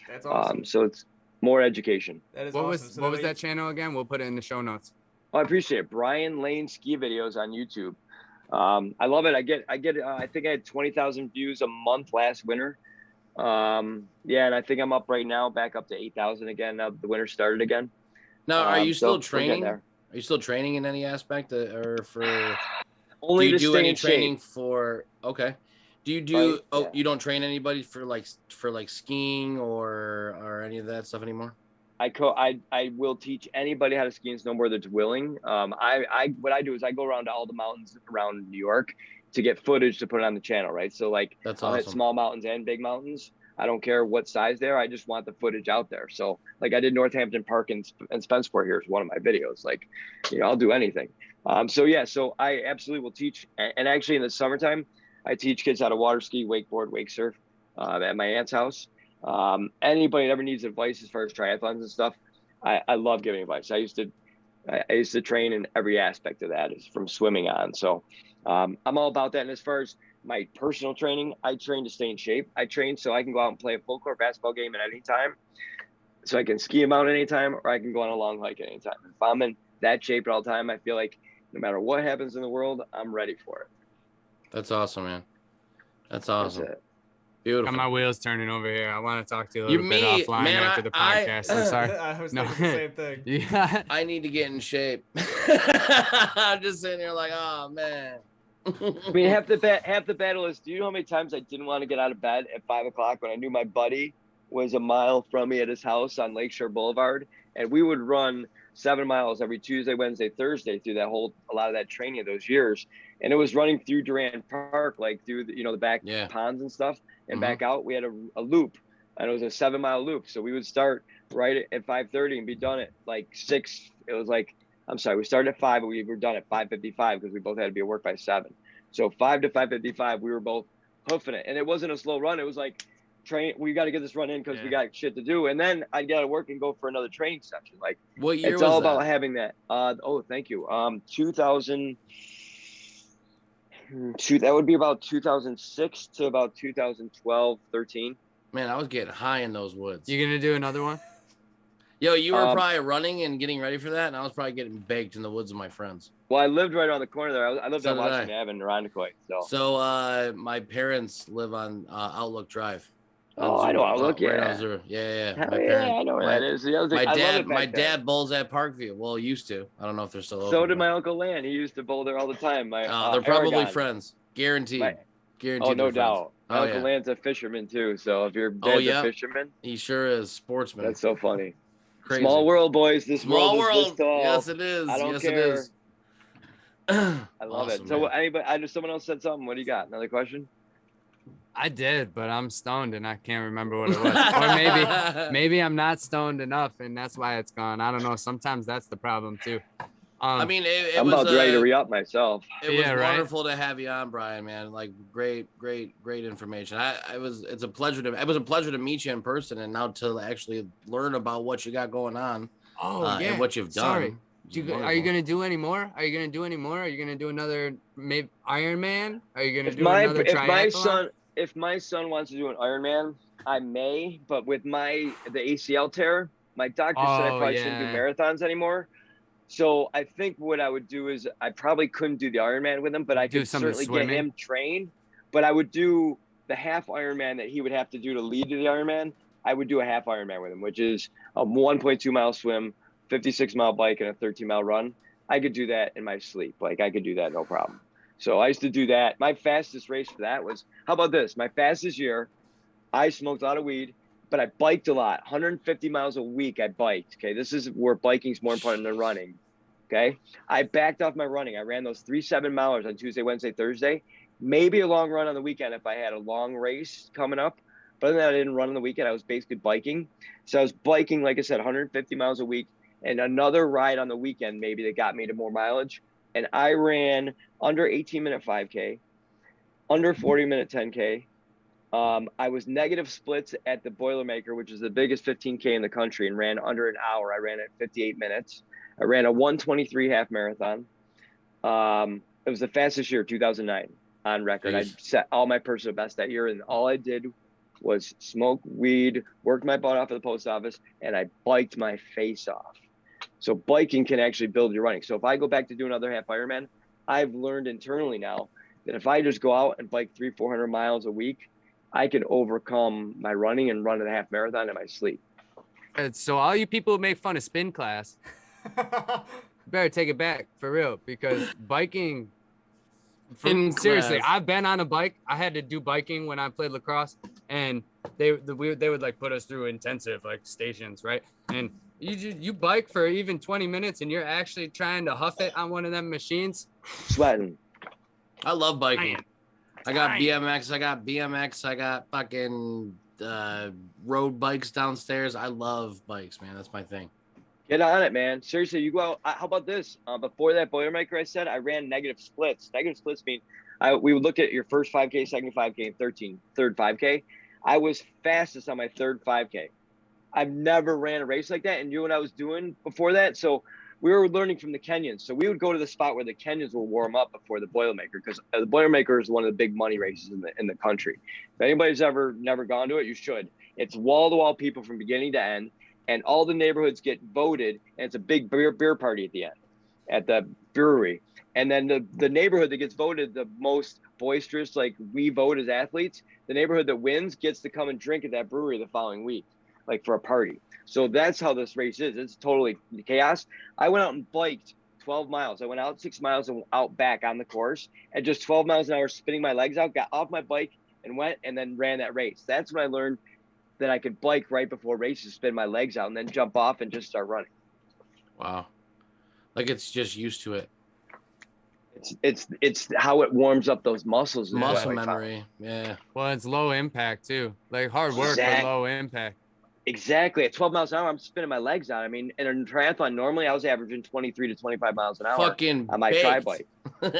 That's awesome. So it's more education. That is what awesome. What was that channel again? We'll put it in the show notes. Oh, I appreciate it. Brian Lane ski videos on YouTube. I love it. I think I had 20,000 views a month last winter. And I think I'm up right now, back up to 8,000 again. Now the winter started again. Now, are you still so training? Are you still training in any aspect, or for? Only do you to do stay any in training shape. For? Okay. Do you do? Yeah. You don't train anybody for skiing or any of that stuff anymore? I will teach anybody how to ski and snowboard that's willing. What I do is I go around to all the mountains around New York to get footage to put it on the channel, right? So that's I'll hit awesome. small mountains and big mountains. I don't care what size they are. I just want the footage out there. So I did Northampton Park and Spenceport here is one of my videos. I'll do anything. So I absolutely will teach. And actually in the summertime, I teach kids how to water ski, wakeboard, wake surf at my aunt's house. Anybody that ever needs advice as far as triathlons and stuff, I love giving advice. I used to train in every aspect of that, is from swimming on. So I'm all about that. And as far as my personal training, I train to stay in shape. I train so I can go out and play a full court basketball game at any time. So I can ski a mountain anytime, or I can go on a long hike at any time. If I'm in that shape at all time, I feel like no matter what happens in the world, I'm ready for it. That's awesome, man. That's awesome. That's it. Beautiful. Got my wheels turning over here. I want to talk to you a little bit offline after the podcast. I'm sorry. I was thinking the same thing. Yeah. I need to get in shape. I'm just sitting here like, oh man. I mean, half the battle is, do you know how many times I didn't want to get out of bed at 5 o'clock when I knew my buddy was a mile from me at his house on Lakeshore Boulevard, and we would run 7 miles every Tuesday, Wednesday, Thursday through a lot of that training of those years. And it was running through Durant Park, through the back ponds and stuff, and back out. We had a loop, and it was a 7 mile loop. So we would start right at 5:30 and be done at 6. It was we started at 5, but we were done at 5:55 because we both had to be at work by 7. So 5 to 5:55, we were both hoofing it. And it wasn't a slow run. It was we got to get this run in because we got shit to do. And then I'd get out of work and go for another training session. What year it's was all that? about having that. Thank you. 2000. That would be about 2006 to about 2012, 13. Man, I was getting high in those woods. You gonna do another one? Yo, you were probably running and getting ready for that, and I was probably getting baked in the woods with my friends. Well, I lived right around the corner there. I lived So on did Washington Ave in Irondequoit. So my parents live on Outlook Drive. Oh, I know Outlook. Right Yeah. on Zero. Yeah. I know where that is. My dad bowls at Parkview. Well, used to. I don't know if they're still open. So did my Uncle Lan. He used to bowl there all the time. They're probably Aragon. friends. Guaranteed. Guaranteed. Oh, no they're doubt. friends. Uncle Lan's a fisherman too. So if your dad's a fisherman, he sure is. Sportsman. That's so funny. Crazy. Small world, boys. This Small world. is this tall. Yes, it is. I don't yes, care. It is. I love Awesome, it. So man. I know someone else said something. What do you got? Another question? I did, but I'm stoned and I can't remember what it was. Or maybe I'm not stoned enough and that's why it's gone. I don't know. Sometimes that's the problem too. I mean, I'm was about ready to re-up myself. It was wonderful to have you on, Brian, man. Great information. It was a pleasure to meet you in person, and now to actually learn about what you got going on. And what you've done. Sorry. Are you gonna do any more? Are you gonna do another maybe Ironman? Are you gonna do another triathlon? If my son wants to do an Ironman, I may. But with the ACL tear, my doctor said I probably shouldn't do marathons anymore. So I think what I would do is I probably couldn't do the Ironman with him, but I could certainly get him trained. But I would do the half Ironman that he would have to do to lead to the Ironman. I would do a half Ironman with him, which is a 1.2 mile swim, 56-mile bike, and a 13-mile run. I could do that in my sleep. Like, I could do that, no problem. So I used to do that. My fastest race for that was, how about this? My fastest year, I smoked a lot of weed, but I biked a lot. 150 miles a week I biked. Okay, this is where biking's more important than running. Okay, I backed off my running. I ran those 3 7-milers on Tuesday, Wednesday, Thursday. Maybe a long run on the weekend if I had a long race coming up. But other than that, I didn't run on the weekend. I was basically biking. So I was biking, like I said, 150 miles a week, and another ride on the weekend maybe that got me to more mileage. And I ran under 18-minute 5K, under 40-minute 10K. I was negative splits at the Boilermaker, which is the biggest 15K in the country, and ran under an hour. I ran at 58 minutes. I ran a 1:23 half marathon. It was the fastest year, 2009, on record. I set all my personal best that year, and all I did was smoke weed, worked my butt off at the post office, and I biked my face off. So biking can actually build your running. So if I go back to do another half Ironman, I've learned internally now that if I just go out and bike 300-400 miles a week, I can overcome my running and run a half marathon in my sleep. So all you people who make fun of spin class, better take it back for real, because biking. Seriously, I've been on a bike. I had to do biking when I played lacrosse, and they would like put us through intensive like stations, right? And you bike for even 20 minutes, and you're actually trying to huff it on one of them machines. Sweating. I love biking. I got BMX. I got fucking road bikes downstairs. I love bikes, man. That's my thing. Get on it, man. Seriously, you go out. How about this? Before that Boilermaker, I said I ran negative splits. Negative splits mean we would look at your first 5K, second 5K, and third 5K. I was fastest on my third 5K. I've never ran a race like that. And you know what I was doing before that? So we were learning from the Kenyans. So we would go to the spot where the Kenyans will warm up before the Boilermaker, because the Boilermaker is one of the big money races in the country. If anybody's never gone to it, you should. It's wall-to-wall people from beginning to end. And all the neighborhoods get voted, and it's a big beer party at the end at the brewery. And then the neighborhood that gets voted the most boisterous, like we vote as athletes, the neighborhood that wins gets to come and drink at that brewery the following week, like for a party. So that's how this race is. It's totally chaos. I went out and biked 12 miles. I went out 6 miles and out back on the course at just 12 miles an hour, spinning my legs out, got off my bike and went and then ran that race. That's when I learned that I could bike right before races, spin my legs out, and then jump off and just start running. Wow. Like it's just used to it. It's how it warms up those muscles. Muscle memory. Yeah. Well, it's low impact too. Like hard work, but low impact. Exactly. At 12 miles an hour, I'm spinning my legs out. I mean, in a triathlon, normally I was averaging 23 to 25 miles an hour Fucking on my tri bike. Well,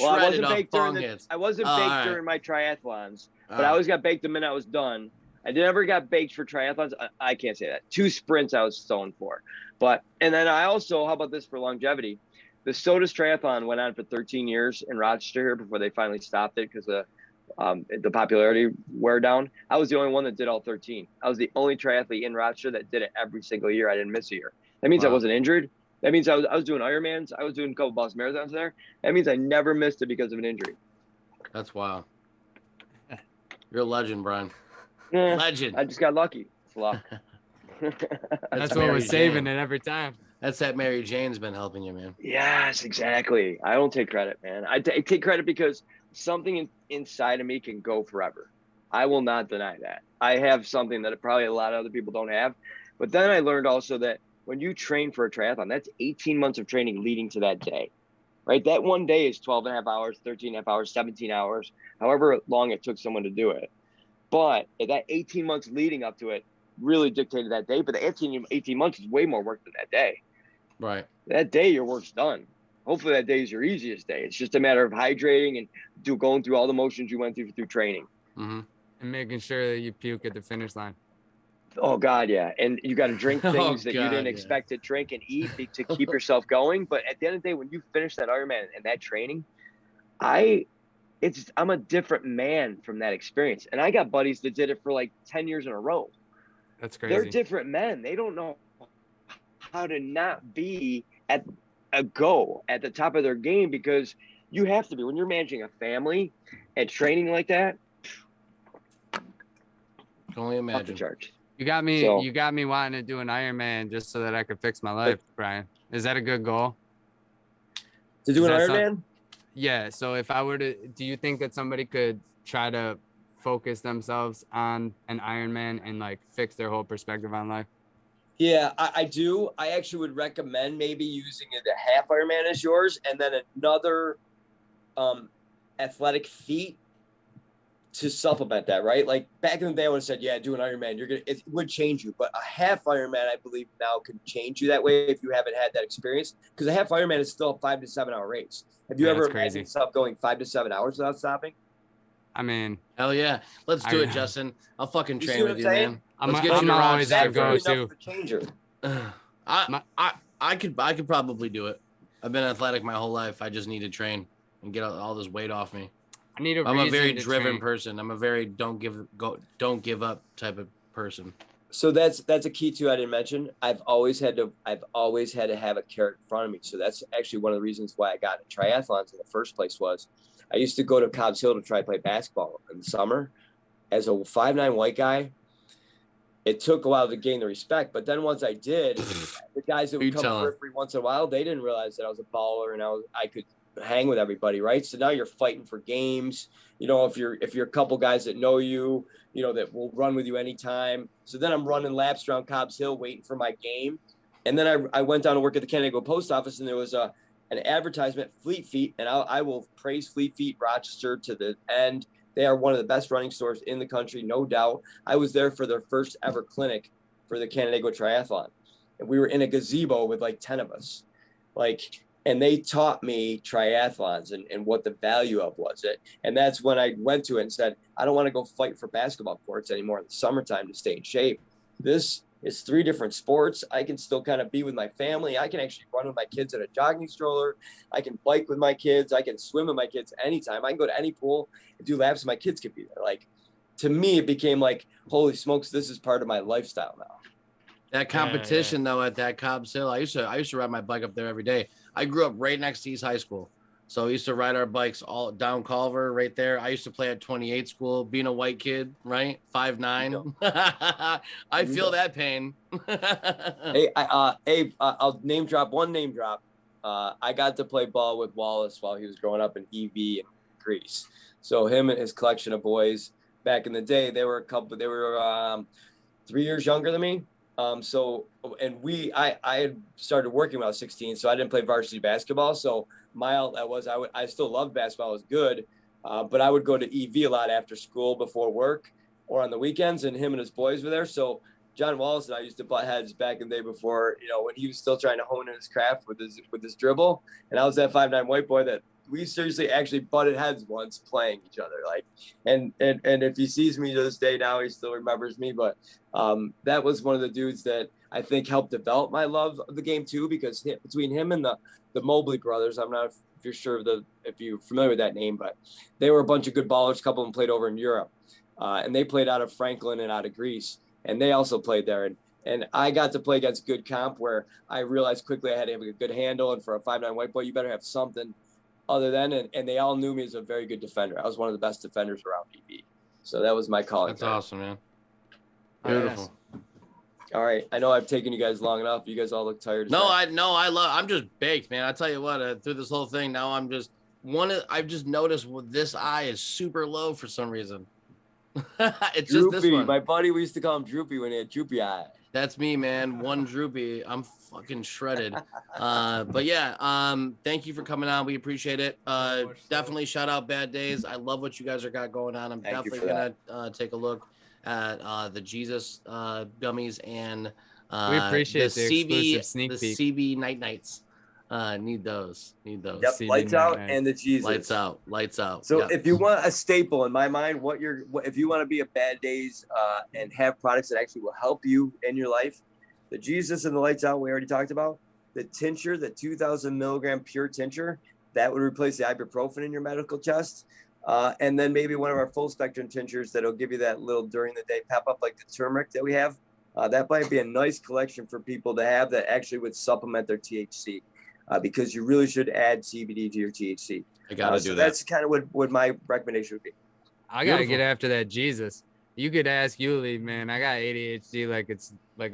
I wasn't baked during my triathlons, but I always got baked the minute I was done. I never got baked for triathlons. I can't say that. 2 sprints I was stoned for. And then I also, how about this for longevity? The Sodas Triathlon went on for 13 years in Rochester here before they finally stopped it because the popularity wear down. I was the only one that did all 13. I was the only triathlete in Rochester that did it every single year. I didn't miss a year. That means I wasn't injured. That means I was doing Ironmans. I was doing a couple Boston Marathons there. That means I never missed it because of an injury. That's wild. You're a legend, Brian. Legend. I just got lucky. It's luck. That's what we're saving it every time. That's that Mary Jane's been helping you, man. Yes, exactly. I don't take credit, man. I take credit because something inside of me can go forever. I will not deny that. I have something that probably a lot of other people don't have. But then I learned also that when you train for a triathlon, that's 18 months of training leading to that day, right? That one day is 12 and a half hours, 13 and a half hours, 17 hours, however long it took someone to do it. But that 18 months leading up to it really dictated that day. But the 18 months is way more work than that day. Right. That day, your work's done. Hopefully that day is your easiest day. It's just a matter of hydrating and going through all the motions you went through training. Mm-hmm. And making sure that you puke at the finish line. Oh, God, yeah. And you got to drink things that you didn't expect to drink and eat to keep yourself going. But at the end of the day, when you finish that Ironman and that training, I'm a different man from that experience. And I got buddies that did it for like 10 years in a row. That's crazy. They're different men. They don't know how to not be at the top of their game, because you have to be when you're managing a family and training like that. Can only Off the imagine. charts. You got me. So- You got me wanting to do an Ironman just so that I could fix my life, Brian. Is that a good goal? To do Is an that Ironman? Yeah. So if I were to, do you think that somebody could try to focus themselves on an Ironman and like fix their whole perspective on life? Yeah, I do. I actually would recommend maybe using a half Ironman as yours, and then another athletic feat to supplement that, right? Like back in the day, I would have said, yeah, do an Ironman. It would change you, but a half Ironman, I believe now can change you that way if you haven't had that experience. Because a half Ironman is still a 5 to 7 hour race. Have you Yeah, ever that's crazy. imagined yourself going 5 to 7 hours without stopping? I mean, Hell yeah. Let's do it, Justin. I'll fucking You train see what with I'm you, saying? man. I'm Let's get you I'm to always Rochester a go Enough to. of a changer. I could probably do it. I've been athletic my whole life. I just need to train and get all this weight off me. I need a I'm a reason very to driven train. person. I'm a very don't give up type of person. So that's a key too. I didn't mention. I've always had to have a carrot in front of me. So that's actually one of the reasons why I got into triathlons in the first place. Was I used to go to Cobb's Hill to try to play basketball in the summer as a 5'9" white guy. It took a while to gain the respect, but then once I did, the guys that would come periphery once in a while, they didn't realize that I was a baller and I could hang with everybody, right? So now you're fighting for games. You know, if you're a couple guys that know you, you know, that will run with you anytime. So then I'm running laps around Cobb's Hill waiting for my game. And then I went down to work at the Canandaigua Post Office, and there was an advertisement, Fleet Feet, and I will praise Fleet Feet Rochester to the end. They are one of the best running stores in the country, no doubt. I was there for their first ever clinic for the Canandaigua Triathlon. And we were in a gazebo with like 10 of us. And they taught me triathlons and what the value of was it. And that's when I went to it and said, I don't want to go fight for basketball courts anymore in the summertime to stay in shape. This is 3 different sports. I can still kind of be with my family. I can actually run with my kids in a jogging stroller. I can bike with my kids. I can swim with my kids anytime. I can go to any pool and do laps. My kids can be there. Like, to me, it became like, holy smokes, this is part of my lifestyle now. That competition though at that Cobb's Hill, I used to ride my bike up there every day. I grew up right next to East High School. So I used to ride our bikes all down Culver right there. I used to play at 28 school, being a white kid, right? 5'9". I feel that pain. Hey, I'll name drop. I got to play ball with Wallace while he was growing up in EV in Greece. So him and his collection of boys back in the day, they were 3 years younger than me. I had started working when I was 16, so I didn't play varsity basketball. So my outlet was I still loved basketball, it was good, but I would go to EV a lot after school, before work, or on the weekends, and him and his boys were there. So John Wallace and I used to butt heads back in the day before, you know, when he was still trying to hone in his craft with his dribble, and I was that 5'9" white boy that we seriously actually butted heads once playing each other. Like, and if he sees me to this day now, he still remembers me. But that was one of the dudes that I think helped develop my love of the game too, because between him and the Mobley brothers, I'm not if you're familiar with that name, but they were a bunch of good ballers. A couple of them played over in Europe, and they played out of Franklin and out of Greece, and they also played there. And I got to play against good comp, where I realized quickly I had to have a good handle, and for a 5'9" white boy, you better have something other than, and they all knew me as a very good defender. I was one of the best defenders around EV. So that was my calling. That's awesome, man. Beautiful. All right. I know I've taken you guys long enough. You guys all look tired. I'm just baked, man. I tell you what, through this whole thing, now I've just noticed this eye is super low for some reason. It's Droopy. just this one. My buddy, we used to call him Droopy when he had droopy eye. That's me, man. One droopy. I'm fucking shredded. But yeah, thank you for coming on. We appreciate it. Definitely shout out Bad Days. I love what you guys are got going on. I'm definitely gonna take a look at the Jesus gummies and we appreciate the CB, exclusive sneak the peek. CB night nights. Need those. Yep, CB lights out night. and the Jesus. Lights out. So yep. if you want a staple in my mind, if you want to be a Bad Days and have products that actually will help you in your life, the Jesus and the lights out we already talked about. The tincture, the 2,000 milligram pure tincture, that would replace the ibuprofen in your medical chest. And then maybe one of our full spectrum tinctures that'll give you that little during the day pep up, like the turmeric that we have. That might be a nice collection for people to have that actually would supplement their THC, because you really should add CBD to your THC. I gotta do that. That's kind of what my recommendation would be. I gotta get after that Jesus. You could ask Yuli, man. I got ADHD like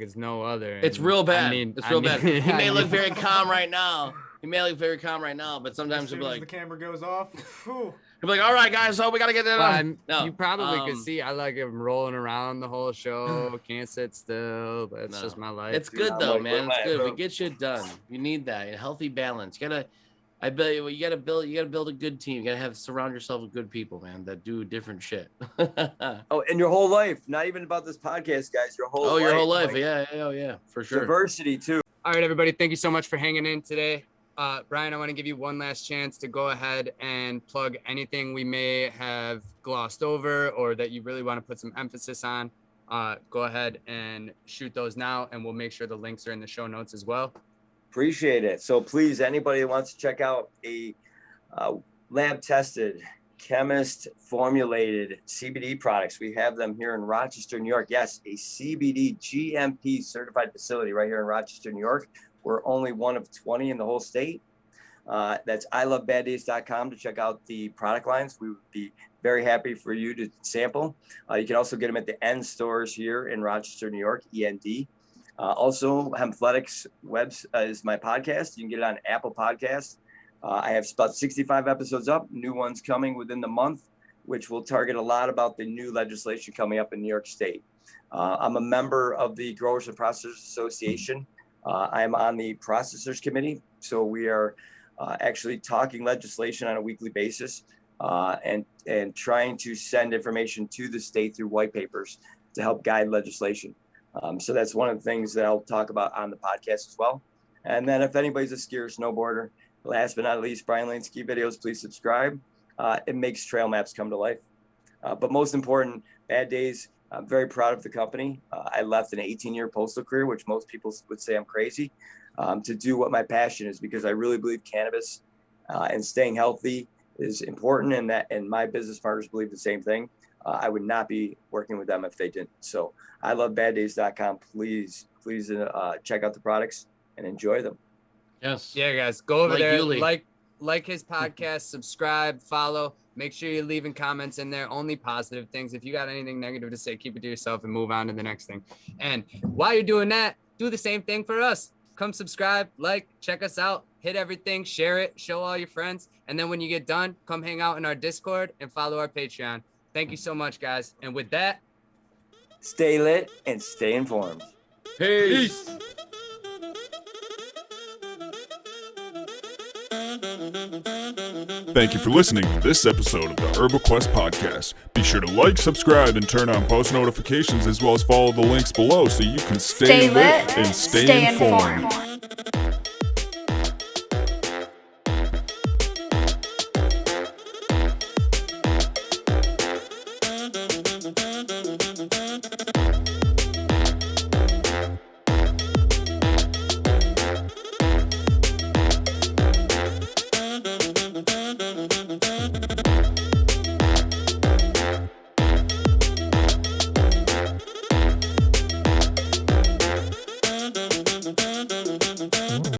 it's no other. It's real bad. It's real bad. He may look very calm right now. But sometimes he'll be like, the camera goes off. he'll be like, all right, guys, so we gotta get that on. You probably could see I like him rolling around the whole show. Can't sit still. But it's just my life. It's good though, man. It's good. We get shit done. You need that. A healthy balance. I bet you gotta build a good team. You gotta surround yourself with good people, man, that do different shit. And your whole life, not even about this podcast, guys. Your whole life. Like, yeah, for sure. Diversity too. All right, everybody. Thank you so much for hanging in today. Brian, I want to give you one last chance to go ahead and plug anything we may have glossed over or that you really want to put some emphasis on. Go ahead and shoot those now, and we'll make sure the links are in the show notes as well. Appreciate it. So please, anybody that wants to check out a lab-tested, chemist-formulated CBD products, we have them here in Rochester, New York. Yes, a CBD GMP certified facility right here in Rochester, New York. We're only one of 20 in the whole state. That's ilovebaddays.com to check out the product lines. We would be very happy for you to sample. You can also get them at the End stores here in Rochester, New York, END. Also, Hempthletics is my podcast. You can get it on Apple Podcasts. I have about 65 episodes up, new ones coming within the month, which will target a lot about the new legislation coming up in New York State. I'm a member of the Growers and Processors Association. I'm on the Processors Committee, so we are actually talking legislation on a weekly basis and trying to send information to the state through white papers to help guide legislation. So that's one of the things that I'll talk about on the podcast as well. And then if anybody's a skier or snowboarder, last but not least, Brian Lane Ski Videos, please subscribe. It makes trail maps come to life. But most important, Bad Days, I'm very proud of the company. I left an 18-year postal career, which most people would say I'm crazy, to do what my passion is, because I really believe cannabis and staying healthy is important, and my business partners believe the same thing. I would not be working with them if they didn't. So ilovebaddays.com. Please check out the products and enjoy them. Yes. Yeah, guys, go over there, Yuli. like his podcast, subscribe, follow. Make sure you're leaving comments in there, only positive things. If you got anything negative to say, keep it to yourself and move on to the next thing. And while you're doing that, do the same thing for us. Come subscribe, check us out, hit everything, share it, show all your friends. And then when you get done, come hang out in our Discord and follow our Patreon. Thank you so much, guys. And with that, stay lit and stay informed. Peace. Thank you for listening to this episode of the ErbaQuest podcast. Be sure to like, subscribe, and turn on post notifications, as well as follow the links below so you can stay lit and stay informed.